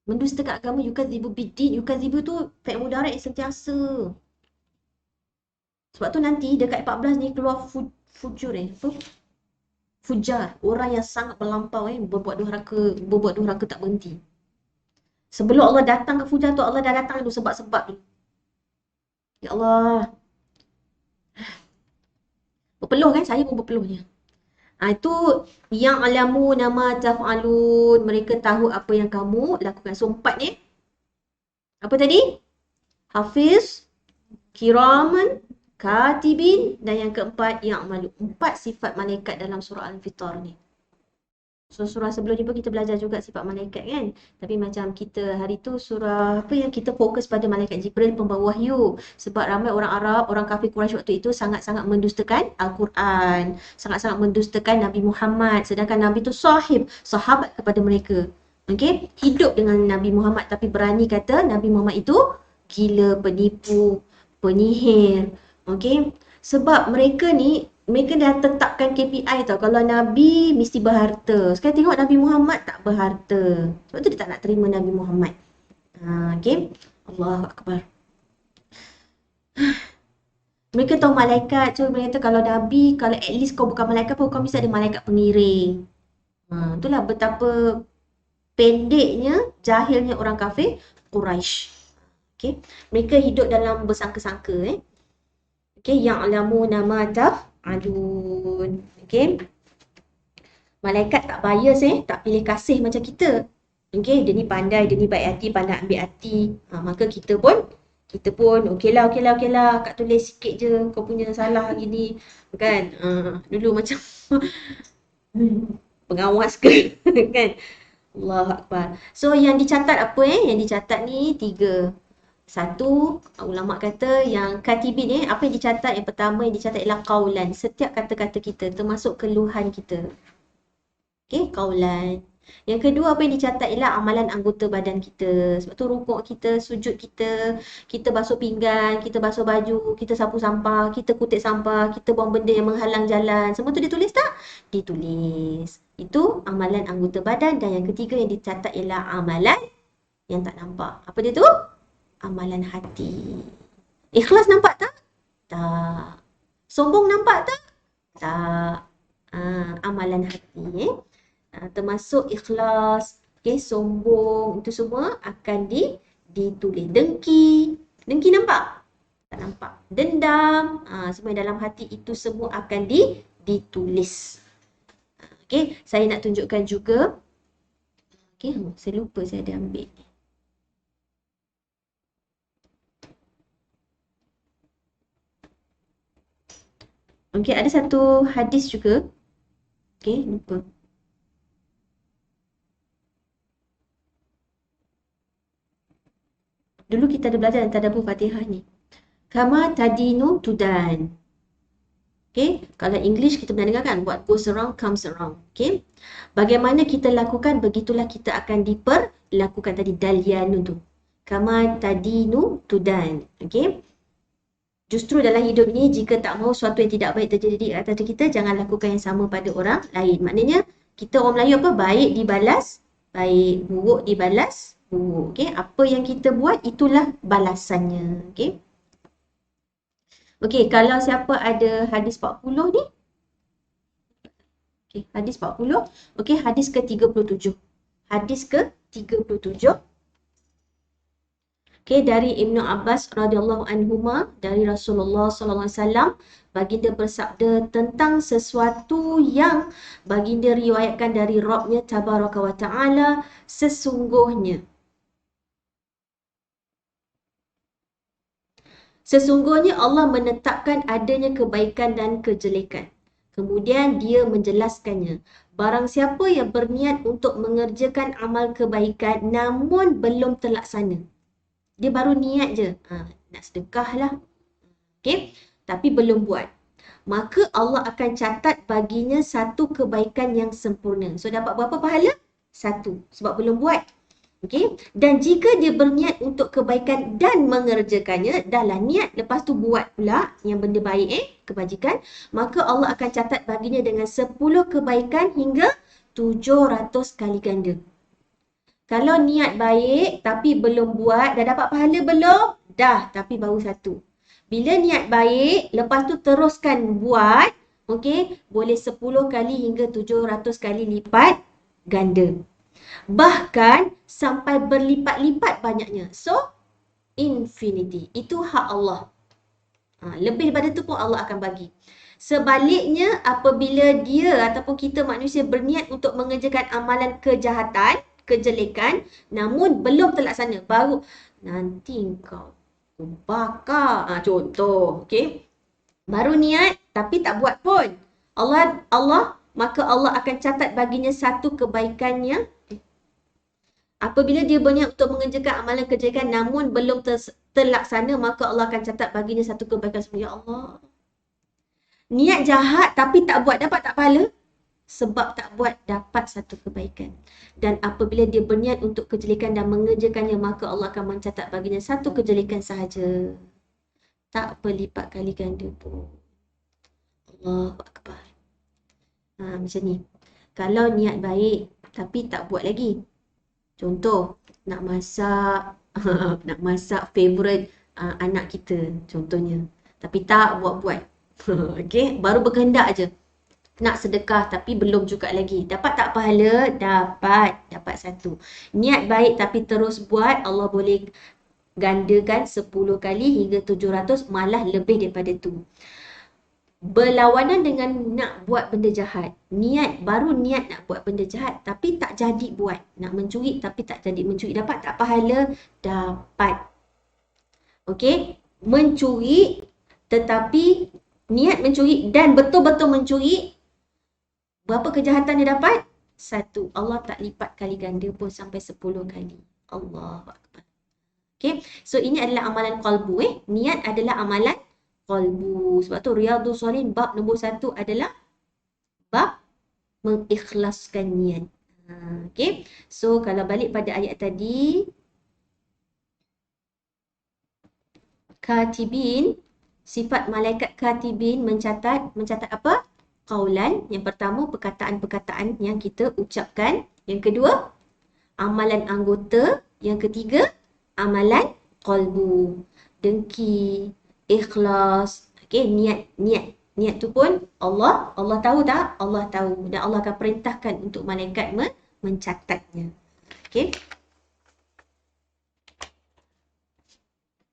Mendustakan agama, yukadzibu biddin. Yukadzibu tu fi'il mudhari' yang sentiasa. Sebab tu nanti dekat 14 ni keluar fujur fujar, orang yang sangat melampau berbuat durhaka tak berhenti. Sebelum Allah datang ke fujar tu, Allah dah datang dulu sebab-sebab tu. Ya Allah. Berpeluh kan? Saya pun berpeluhnya. Itu yang alamu nama taf'alun. Mereka tahu apa yang kamu lakukan. So 4 ni. Apa tadi? Hafiz, kiraman, katibin, dan yang keempat yang malu. 4 sifat malaikat dalam surah Al-Fitar ni. So surah sebelum ni pun kita belajar juga sifat malaikat kan. Tapi macam kita hari tu surah apa yang kita fokus pada malaikat Jibril pembawa wahyu. Sebab ramai orang Arab, orang kafir Quraisy waktu itu sangat-sangat mendustakan Al-Quran. Sangat-sangat mendustakan Nabi Muhammad. Sedangkan Nabi tu sahabat kepada mereka. Okay? Hidup dengan Nabi Muhammad tapi berani kata Nabi Muhammad itu gila, penipu, penyihir. Okay? Sebab mereka dah tetapkan KPI tau. Kalau Nabi mesti berharta. Sekarang tengok Nabi Muhammad tak berharta. Sebab tu dia tak nak terima Nabi Muhammad. Okay. Allahu Akbar. Mereka tahu malaikat. So mereka kata kalau Nabi, kalau at least kau bukan malaikat pun kau mesti ada malaikat pengiring. Itulah betapa pendeknya, jahilnya orang kafir Quraisy. Okay. Mereka hidup dalam bersangka-sangka. Okay. Ya'lamu nama taf'alun. Okay. Malaikat tak bias tak pilih kasih macam kita. Okay. Dia ni pandai, dia ni baik hati, pandai ambil hati. Maka kita pun Kita pun okey lah, Kak tulis sikit je kau punya salah hari ni. Kan? Dulu macam pengawas ke kan? Allahu Akbar. So yang dicatat apa Yang dicatat ni 3. Satu, ulama kata yang katibin apa yang dicatat? Yang pertama yang dicatat ialah qaulan. Setiap kata-kata kita termasuk keluhan kita. Okey, qaulan. Yang kedua apa yang dicatat ialah amalan anggota badan kita. Sebab tu rukuk kita, sujud kita, kita basuh pinggan, kita basuh baju, kita sapu sampah, kita kutip sampah, kita buang benda yang menghalang jalan. Semua tu ditulis tak? Ditulis. Itu amalan anggota badan. Dan yang ketiga yang dicatat ialah amalan yang tak nampak. Apa dia tu? Amalan hati. Ikhlas nampak tak? Tak. Sombong nampak tak? Tak. Amalan hati. Termasuk ikhlas, sombong, itu semua akan ditulis. Dengki nampak? Tak nampak. Dendam, semua dalam hati itu semua akan ditulis. Saya nak tunjukkan juga. Saya lupa saya ada ambil. Ada satu hadis juga. Lupa. Dulu kita ada belajar dalam tadabbur Fatihah ni. Kama tadinu tudan. Kalau English kita pernah dengar kan, what goes around comes around. Bagaimana kita lakukan, begitulah kita akan diperlakukan. Tadi dalyanu tu. Kama tadinu tudan. Justru dalam hidup ni, jika tak mahu sesuatu yang tidak baik terjadi di atas kita, jangan lakukan yang sama pada orang lain. Maknanya, kita orang Melayu apa? Baik dibalas baik, buruk dibalas buruk. Apa yang kita buat, itulah balasannya. Kalau siapa ada hadis 40 ni. Hadis 40. Hadis ke-37. Hadis ke-37. Dari Ibnu Abbas radhiyallahu anhuma, dari Rasulullah sallallahu alaihi wasallam, baginda bersabda tentang sesuatu yang baginda riwayatkan dari Rabbnya tabaraka wa taala, sesungguhnya Allah menetapkan adanya kebaikan dan kejelekan. Kemudian dia menjelaskannya. Barang siapa yang berniat untuk mengerjakan amal kebaikan namun belum terlaksana. Dia baru niat je. Nak sedekah lah. Tapi belum buat. Maka Allah akan catat baginya satu kebaikan yang sempurna. So dapat berapa pahala? 1. Sebab belum buat. Dan jika dia berniat untuk kebaikan dan mengerjakannya, dahlah niat, lepas tu buat pula yang benda baik, kebajikan, maka Allah akan catat baginya dengan 10 kebaikan hingga 700 kali ganda. Kalau niat baik tapi belum buat, dah dapat pahala belum? Dah, tapi baru 1. Bila niat baik, lepas tu teruskan buat, boleh 10 kali hingga 700 kali lipat ganda. Bahkan sampai berlipat-lipat banyaknya. So, infinity. Itu hak Allah. Lebih daripada tu pun Allah akan bagi. Sebaliknya, apabila dia ataupun kita manusia berniat untuk mengerjakan amalan kejahatan, kejelekan, namun belum terlaksana, baru nanti kau bakar. Contoh, baru niat tapi tak buat pun. Maka Allah akan catat baginya satu kebaikannya. Apabila dia berniat untuk mengerjakan amalan kejelekan namun belum terlaksana, maka Allah akan catat baginya satu kebaikan. Ya Allah. Niat jahat tapi tak buat, dapat tak pahala? Sebab tak buat, dapat satu kebaikan. Dan apabila dia berniat untuk kejelekan dan mengerjakannya, maka Allah akan mencatat baginya satu kejelekan sahaja. Tak berlipat kali ganda pun. Allahu Akbar. Macam ni. Kalau niat baik tapi tak buat lagi. Contoh, nak masak favourite anak kita contohnya. Tapi tak buat-buat. Baru berkehendak je. Nak sedekah tapi belum juga lagi. Dapat tak pahala? Dapat 1. Niat baik tapi terus buat, Allah boleh gandakan 10 kali hingga 700, malah lebih daripada tu. Berlawanan dengan nak buat benda jahat. Baru niat nak buat benda jahat tapi tak jadi buat. Nak mencuri tapi tak jadi mencuri. Dapat tak pahala? Dapat. Okey, mencuri tetapi niat mencuri dan betul-betul mencuri, berapa kejahatan dia dapat? 1. Allah tak lipat kali ganda pun sampai 10 kali. Allahu Akbar. Okey, so ini adalah amalan qalbu. Niat adalah amalan qalbu. Sebab tu Riyadhus Shalihin bab nombor 1 adalah bab mengikhlaskan niat. Okey, so kalau balik pada ayat tadi, katibin, sifat malaikat katibin mencatat apa? Qaulan. Yang pertama, perkataan-perkataan yang kita ucapkan. Yang kedua, amalan anggota. Yang ketiga, amalan qalbu. Dengki, ikhlas. Okey, niat tu pun Allah tahu tak? Allah tahu, dan Allah akan perintahkan untuk malaikat mencatatnya. Okey.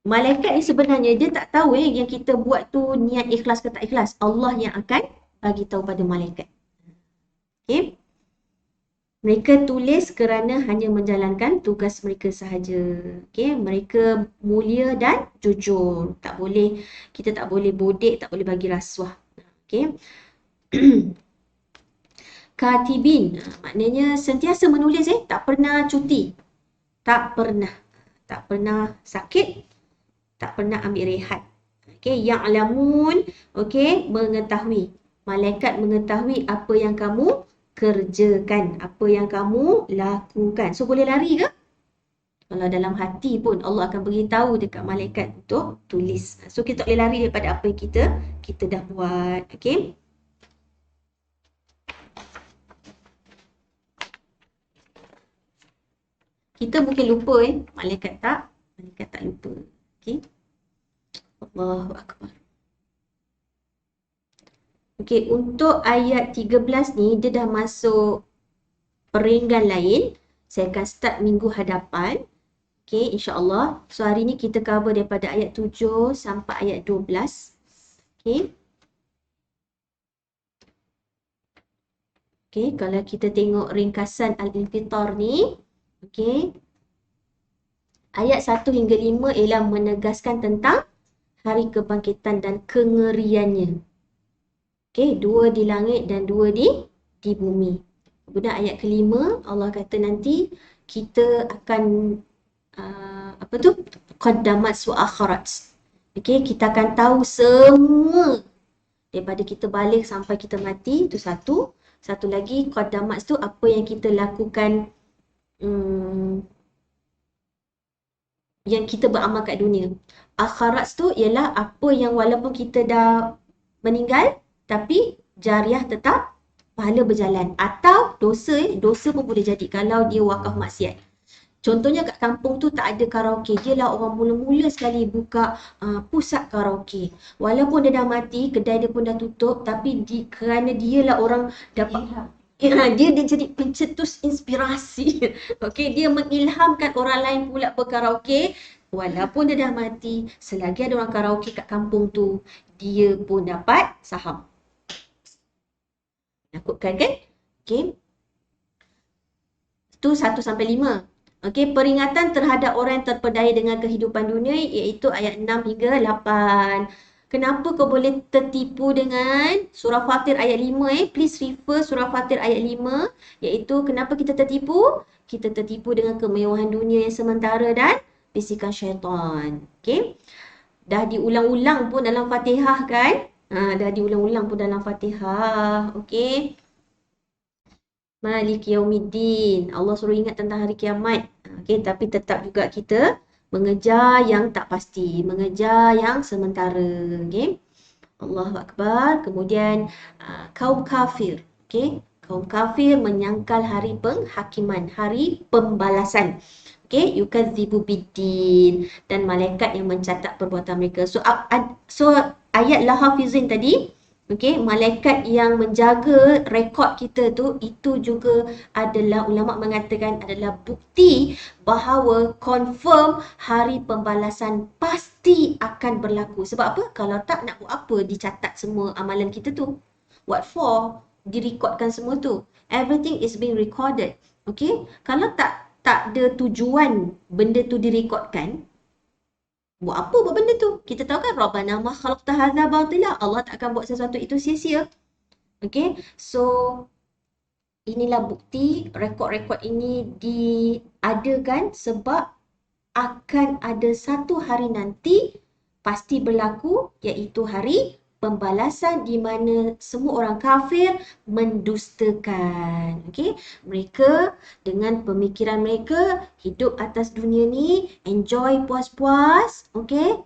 Malaikat ni sebenarnya dia tak tahu yang kita buat tu niat ikhlas ke tak ikhlas. Allah yang akan bagi tahu pada malaikat. Okey. Mereka tulis kerana hanya menjalankan tugas mereka sahaja. Okey, mereka mulia dan jujur. Kita tak boleh bodek, tak boleh bagi rasuah. Okey. Katibin, maknanya sentiasa menulis, tak pernah cuti. Tak pernah sakit, tak pernah ambil rehat. Okey, ya'lamun, okey, mengetahui. Malaikat mengetahui apa yang kamu kerjakan, apa yang kamu lakukan. So boleh lari ke? Kalau dalam hati pun Allah akan beritahu dekat malaikat untuk tulis. So kita tak boleh lari daripada apa yang kita dah buat. Okey. Kita mungkin lupa, malaikat tak lupa. Okey. Allahu Akbar. Okey, untuk ayat 13 ni dia dah masuk peringgan lain. Saya akan start minggu hadapan. Okey, insya-Allah. So hari ni kita cover daripada ayat 7 sampai ayat 12. Okey. Okey, kalau kita tengok ringkasan Al-Infitar ni, okey. Ayat 1 hingga 5 ialah menegaskan tentang hari kebangkitan dan kengeriannya. Okey, 2 di langit dan 2 di bumi. Kemudian ayat kelima, Allah kata nanti kita akan qaddamat wa akharat. Okey, kita akan tahu semua daripada kita balik sampai kita mati, itu satu. Satu lagi, qaddamat tu apa yang kita lakukan, yang kita beramal kat dunia. Akharat tu ialah apa yang walaupun kita dah meninggal, tapi jariah tetap pahala berjalan. Atau dosa pun boleh jadi kalau dia wakaf maksiat. Contohnya kat kampung tu tak ada karaoke. Dia lah orang mula-mula sekali buka pusat karaoke. Walaupun dia dah mati, kedai dia pun dah tutup, tapi kerana dia lah orang dapat dia jadi pencetus inspirasi. Okey, dia mengilhamkan orang lain pula berkaraoke. Walaupun dia dah mati, selagi ada orang karaoke kat kampung tu, dia pun dapat saham. Nakutkan kan? Okey. Itu 1 sampai 5. Okey, peringatan terhadap orang yang terpedaya dengan kehidupan dunia, iaitu ayat 6 hingga 8. Kenapa kau boleh tertipu dengan surah Fatir ayat 5? Please refer surah Fatir ayat 5, iaitu kenapa kita tertipu? Kita tertipu dengan kemewahan dunia yang sementara dan bisikan syaitan. Okey. Dah diulang-ulang pun dalam Fatihah kan? Okey. Maliki Yaumiddin. Allah suruh ingat tentang hari kiamat. Okey, tapi tetap juga kita mengejar yang tak pasti, mengejar yang sementara. Okey. Allahu Akbar. Kemudian kaum kafir. Okey. Kaum kafir menyangkal hari penghakiman, hari pembalasan. Okey, yukadzibu biddin, dan malaikat yang mencatat perbuatan mereka. So ayat lahafizin tadi, okey, malaikat yang menjaga rekod kita tu, itu juga adalah ulama mengatakan adalah bukti bahawa confirm hari pembalasan pasti akan berlaku. Sebab apa? Kalau tak, nak buat apa dicatat semua amalan kita tu? What for? Direkodkan semua tu. Everything is being recorded. Okey, kalau tak ada tujuan benda tu direkodkan, Buat apa buat benda tu? Kita tahu kan Rabbana ma khalaqta hadza batila. Allah tak akan buat sesuatu itu sia-sia. Okay, so inilah bukti rekod-rekod ini diadakan sebab akan ada satu hari nanti pasti berlaku, iaitu hari pembalasan di mana semua orang kafir mendustakan. Okey, mereka dengan pemikiran mereka hidup atas dunia ni, enjoy puas-puas, okey.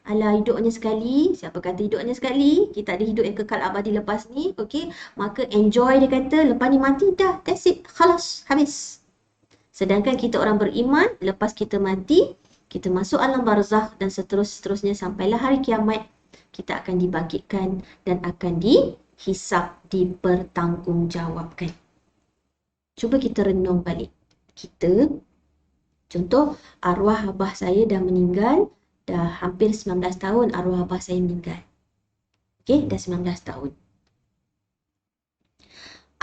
Alah, hidup hanya sekali. Siapa kata hidup hanya sekali? Kita ada hidup yang kekal abadi lepas ni, okey. Maka enjoy, dia kata, lepas ni mati dah, that's it, khalas, habis. Sedangkan kita orang beriman, lepas kita mati, kita masuk alam barzakh dan seterusnya sampailah hari kiamat, kita akan dibangkitkan dan akan dihisap, dipertanggungjawabkan. Cuba kita renung balik. Kita, contoh, arwah abah saya dah meninggal, dah hampir 19 tahun arwah abah saya meninggal. Okey, dah 19 tahun.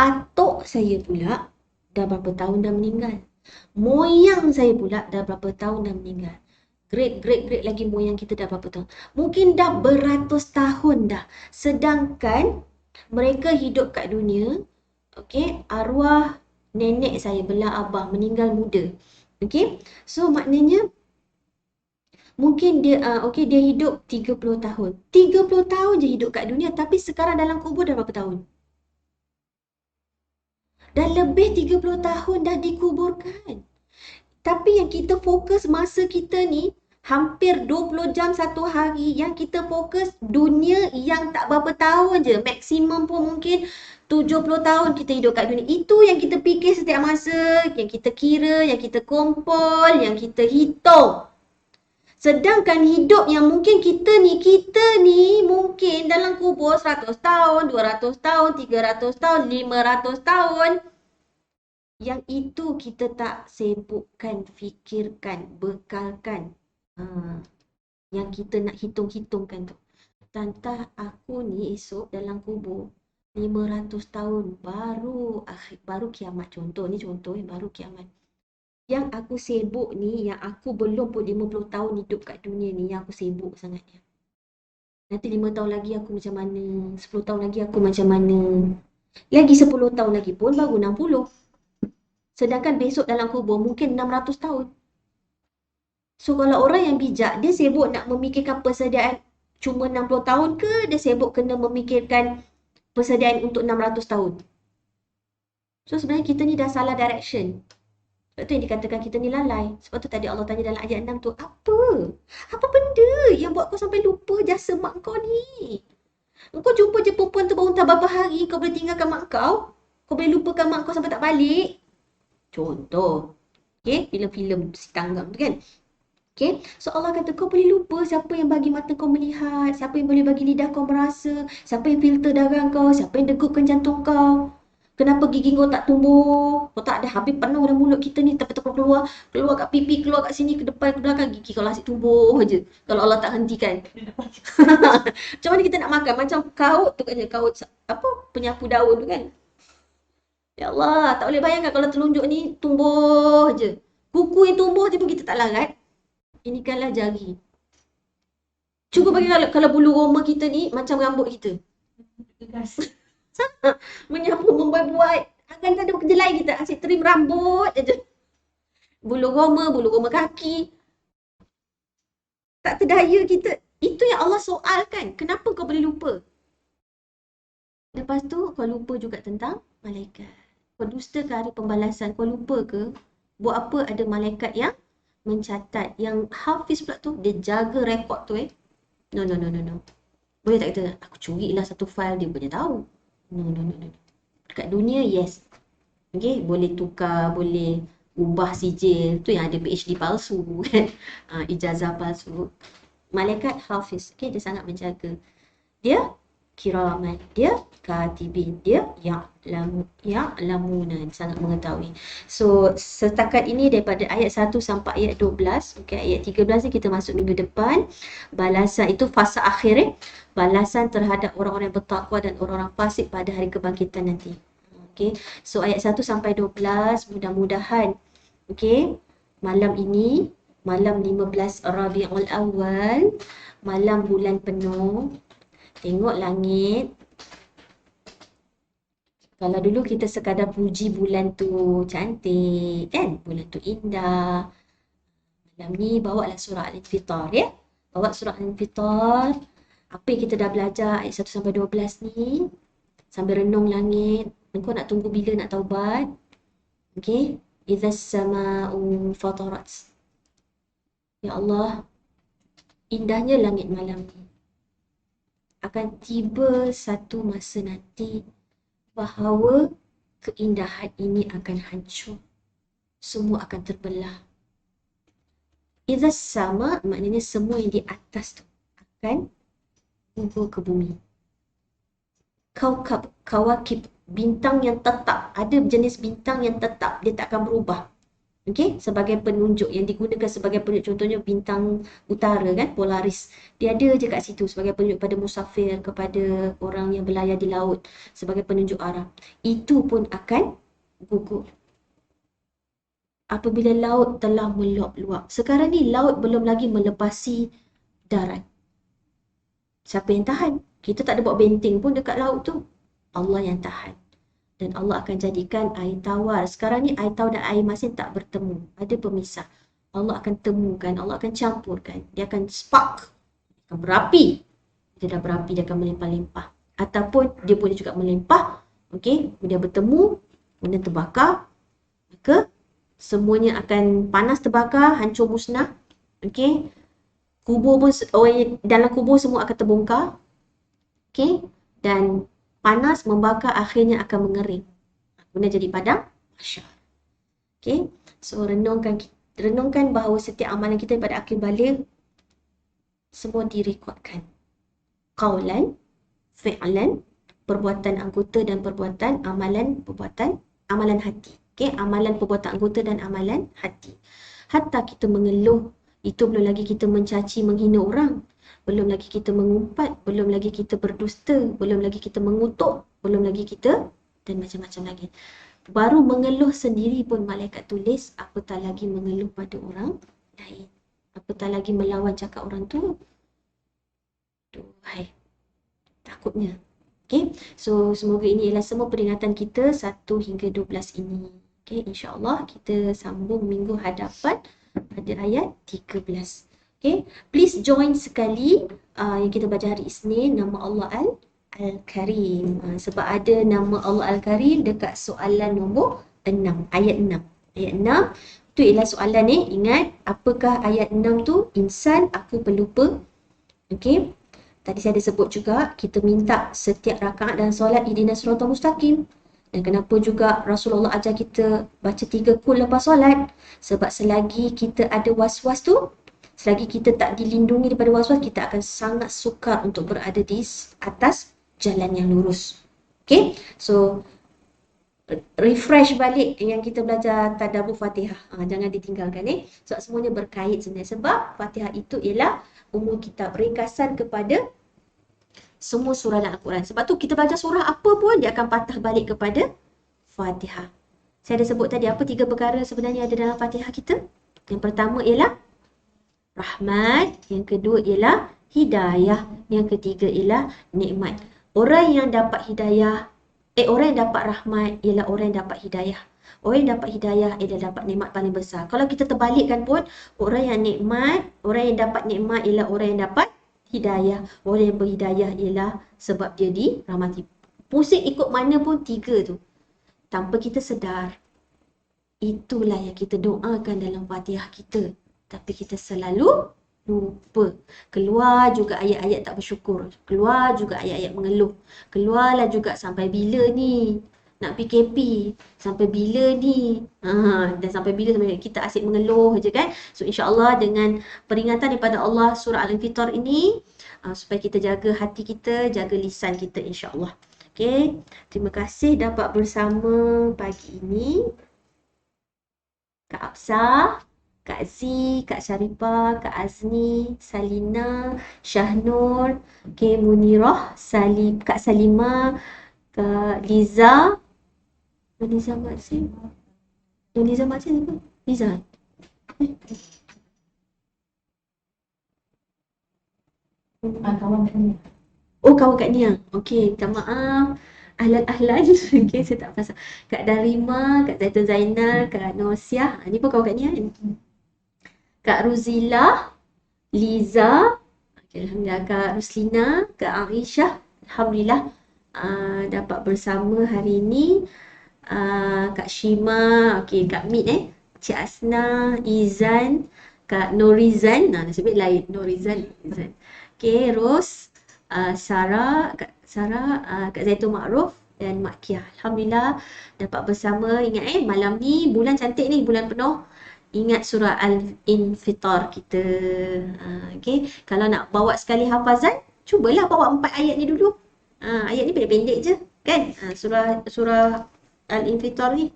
Atuk saya pula dah berapa tahun dah meninggal. Moyang saya pula dah berapa tahun dah meninggal. Great lagi moyang kita dah berapa tahun. Mungkin dah beratus tahun dah. Sedangkan mereka hidup kat dunia, okey, arwah nenek saya belah abah meninggal muda. Okey, so maknanya mungkin dia dia hidup 30 tahun. 30 tahun je hidup kat dunia, tapi sekarang dalam kubur dah berapa tahun? Dah lebih 30 tahun dah dikuburkan. Tapi yang kita fokus masa kita ni hampir 20 jam satu hari, yang kita fokus dunia yang tak berapa tahun je. Maksimum pun mungkin 70 tahun kita hidup kat dunia. Itu yang kita fikir setiap masa, yang kita kira, yang kita kompol, yang kita hitung. Sedangkan hidup yang mungkin kita ni mungkin dalam kubur 100 tahun, 200 tahun, 300 tahun, 500 tahun. Yang itu kita tak sibukkan, fikirkan, bekalkan. Yang kita nak hitung-hitungkan tu. Tantah aku ni esok dalam kubur 500 tahun baru kiamat. Contoh baru kiamat. Yang aku sibuk ni, yang aku belum pun 50 tahun hidup kat dunia ni, yang aku sibuk sangatnya. Nanti 5 tahun lagi aku macam mana, 10 tahun lagi aku macam mana. Lagi 10 tahun lagi pun baru 60. Sedangkan besok dalam kubur mungkin 600 tahun. So kalau orang yang bijak, dia sibuk nak memikirkan persediaan cuma 60 tahun ke, dia sibuk kena memikirkan persediaan untuk 600 tahun. So sebenarnya kita ni dah salah direction. Sebab tu yang dikatakan kita ni lalai. Sebab tu tadi Allah tanya dalam ayat 6 tu, apa benda yang buat kau sampai lupa jasa mak kau ni? Kau jumpa je perempuan tu baru tak berapa hari, kau boleh tinggalkan mak kau? Kau boleh lupakan mak kau sampai tak balik? Contoh. Okay, filem-filem si Tanggam tu kan. Okay, so Allah kata kau boleh lupa siapa yang bagi mata kau melihat, siapa yang boleh bagi lidah kau merasa, siapa yang filter darah kau, siapa yang degupkan jantung kau. Kenapa gigi kau tak tumbuh? Kau tak ada, habis penuh dalam mulut kita ni, tapi keluar kat pipi, keluar kat sini, ke depan, ke belakang, gigi kau asyik tumbuh je. Kalau Allah tak hentikan. Macam mana kita nak makan? Macam kaut tu kan, kaut penyapu daun tu kan. Ya Allah, tak boleh bayangkan kalau telunjuk ni tumbuh je. Kuku yang tumbuh je pun kita tak larat. Inikanlah jari. Cuba bagi kalau bulu roma kita ni macam rambut kita. Menyapu, membuat-buat. Akan tak ada kerja lain, kita asyik trim rambut je. Bulu roma kaki. Tak terdaya kita. Itu yang Allah soalkan. Kenapa kau boleh lupa? Lepas tu kau lupa juga tentang malaikat. Kau dusta ke hari pembalasan, kau lupa ke? Buat apa ada malaikat yang mencatat, yang Hafiz pula tu, dia jaga rekod tu No. Boleh tak kita, aku curilah satu file, dia punya tahu. No. Dekat dunia, yes. Okay, boleh tukar, boleh ubah sijil. Tu yang ada PhD palsu kan. Ijazah palsu. Malaikat Hafiz, okay, dia sangat menjaga. Dia kiraman, dia katibin, dia ya'lamuna, sangat mengetahui. So setakat ini daripada ayat 1 sampai ayat 12. Okay, ayat 13 ni kita masuk minggu depan. Balasan itu fasa akhir, balasan terhadap orang-orang yang bertakwa dan orang-orang fasik pada hari kebangkitan nanti. Okay, so ayat 1 sampai 12 mudah-mudahan okay, malam ini malam 15 Rabiul Awal, malam bulan penuh. Tengok langit. Kalau dulu kita sekadar puji bulan tu cantik kan, bulan tu indah. Malam ni bawalah surah Al-Infitar ya. Bawa surah Al-Infitar. Apa yang kita dah belajar ayat 1 sampai 12 ni, sambil renung langit. Engkau nak tunggu bila nak taubat? Okey. Idza sama'u fatarat. Ya Allah, indahnya langit malam ni. Akan tiba satu masa nanti bahawa keindahan ini akan hancur. Semua akan terbelah. Idza sama maknanya semua yang di atas tu akan gugur ke bumi. Kawakib, bintang yang tetap. Ada jenis bintang yang tetap, dia tak akan berubah. Okey, sebagai penunjuk yang digunakan sebagai penunjuk, contohnya bintang utara kan, Polaris. Dia ada je kat situ sebagai penunjuk pada musafir, kepada orang yang berlayar di laut, sebagai penunjuk arah. Itu pun akan gugur apabila laut telah meluap-luap. Sekarang ni laut belum lagi melepasi darat. Siapa yang tahan? Kita tak ada buat benteng pun dekat laut tu. Allah yang tahan. Dan Allah akan jadikan air tawar. Sekarang ni air tawar dan air masin tak bertemu. Ada pemisah. Allah akan temukan, Allah akan campurkan. Dia akan spark. Dia akan berapi. Dia dah berapi, dia akan melimpah-limpah. Ataupun dia boleh juga melimpah. Okey, dia bertemu, kemudian terbakar. Maka semuanya akan panas terbakar, hancur musnah. Okey. Kubur pun, dalam kubur semua akan terbongkar. Okey. Dan panas membakar akhirnya akan mengering. Kemudian jadi padang mahsyar. Okey. So renungkan bahawa setiap amalan kita pada akhir balik semua direkodkan. Qaulan, fi'lan, perbuatan anggota dan perbuatan amalan hati. Okey, amalan perbuatan anggota dan amalan hati. Hatta kita mengeluh, itu belum lagi kita mencaci, menghina orang. Belum lagi kita mengumpat, belum lagi kita berdusta, belum lagi kita mengutuk, belum lagi kita dan macam-macam lagi. Baru mengeluh sendiri pun malaikat tulis, apatah lagi mengeluh pada orang lain. Apatah lagi melawan cakap orang tu. Hai, takutnya. Okay, so semoga ini ialah semua peringatan kita 1 hingga 12 ini. Okay, insyaAllah kita sambung minggu hadapan pada ayat 13. Okay, please join sekali yang kita baca hari Isnin, nama Allah Al-Karim. Sebab ada nama Allah Al-Karim dekat soalan nombor 6, ayat 6. Ayat 6 tu ialah soalan ni, ingat apakah ayat 6 tu? Insan, aku pelupa. Okay, tadi saya ada sebut juga, kita minta setiap rakaat dan solat ihdinas siratal mustaqim. Dan kenapa juga Rasulullah ajar kita baca 3 kul lepas solat? Sebab selagi kita ada was-was tu, selagi kita tak dilindungi daripada was-was, kita akan sangat sukar untuk berada di atas jalan yang lurus. Okay, so refresh balik yang kita belajar tadabbur Fatihah. Jangan ditinggalkan sebab semuanya berkait sebenarnya. Sebab Fatihah itu ialah umul kitab, ringkasan kepada semua surah dalam Al-Quran. Sebab tu kita belajar surah apa pun, dia akan patah balik kepada Fatihah. Saya ada sebut tadi apa 3 perkara sebenarnya ada dalam Fatihah kita. Yang pertama ialah rahmat, yang kedua ialah hidayah, yang ketiga ialah nikmat. Orang yang dapat hidayah, orang yang dapat rahmat ialah orang yang dapat hidayah. Orang yang dapat hidayah ialah dapat nikmat paling besar. Kalau kita terbalikkan pun, orang yang dapat nikmat ialah orang yang dapat hidayah. Orang yang berhidayah ialah sebab dia dirahmati. Pusing ikut mana pun 3 tu, tanpa kita sedar. Itulah yang kita doakan dalam Fatihah kita. Tapi kita selalu lupa. Keluar juga ayat-ayat tak bersyukur. Keluar juga ayat-ayat mengeluh. Keluarlah juga sampai bila ni nak PKP. Sampai bila ni. Dan sampai bila kita asyik mengeluh je kan. So insyaAllah dengan peringatan daripada Allah surah Al-Infitar ini, supaya kita jaga hati kita, jaga lisan kita insyaAllah. Okay. Terima kasih dapat bersama pagi ini. Kak Absah, Kak Z, Kak Syarifah, Kak Azni, Salina, Syahnur, Munirah, Kak Salimah, Kak Liza, Liza Maksin. Liza Maksin apa? Liza. Kawan kat Nia. Oh, kawan Kak Nia. Okey, minta maaf. Ahlan-ahlan. Okey, saya tak pasal. Kak Darima, Kak Zaitun Zainal, Kak Nosiah. Ni pun kawan Kak Nia kan? Kak Ruzila, Liza. Okay, Alhamdulillah. Kak Ruslina, Kak Aisyah. Alhamdulillah. Dapat bersama hari ini. Kak Shima, okey, Kak Mit Cik Asna, Izan, Kak Norizan, nasib baik lain, Norizan, Izan. Okey, Ros, Sarah, Kak Zaitun Ma'ruf dan Mak Kia. Alhamdulillah dapat bersama. Ingat malam ni bulan cantik ni, bulan penuh. Ingat surah Al-Infitar kita. Okey, kalau nak bawa sekali hafazan, cubalah bawa 4 ayat ni dulu. Ayat ni pendek-pendek je kan? Surah Al-Infitar ni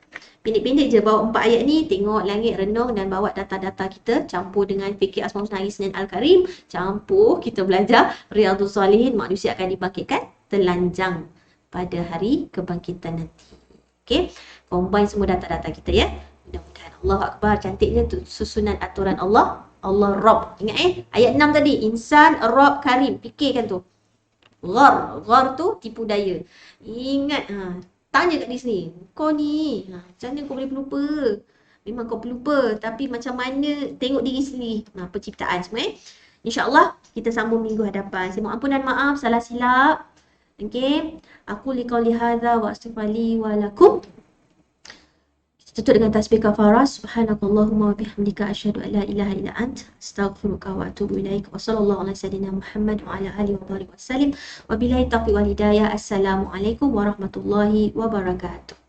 pendek-pendek je, bawa 4 ayat ni, tengok langit, renung dan bawa data-data kita, campur dengan fikir Asmaul Husna Hari Senin Al-Karim, campur kita belajar Riyadhus Salihin, manusia akan dibangkitkan telanjang pada hari kebangkitan nanti. Okey, combine semua data-data kita ya. Mudah-mudahan. Allahu Akbar, cantiknya tu susunan aturan Allah. Allah Rabb. Ingat ayat 6 tadi, insan, Rabb, Karim. Fikirkan tu. Ghar tu tipu daya. Ingat tanya kat dia sini, kau ni macam mana kau boleh pelupa? Memang kau pelupa, tapi macam mana tengok diri sendiri. Penciptaan semua InsyaAllah kita sambung minggu hadapan. Saya mohon ampun dan maaf salah silap. Okey, aku liqauli hadza wa astaghfirullahi wa lakum. Tutup dengan tasbih kafarah. Subhanakallahumma wa bihamdika asyhadu an la ilaha illa ant astaghfiruka wa atubu ilaik. Wa sallallahu ala sayyidina Muhammad wa ala alihi wa sahbihi wasallim. Wabillahi taufiq wal hidayah. Assalamualaikum warahmatullahi wabarakatuh.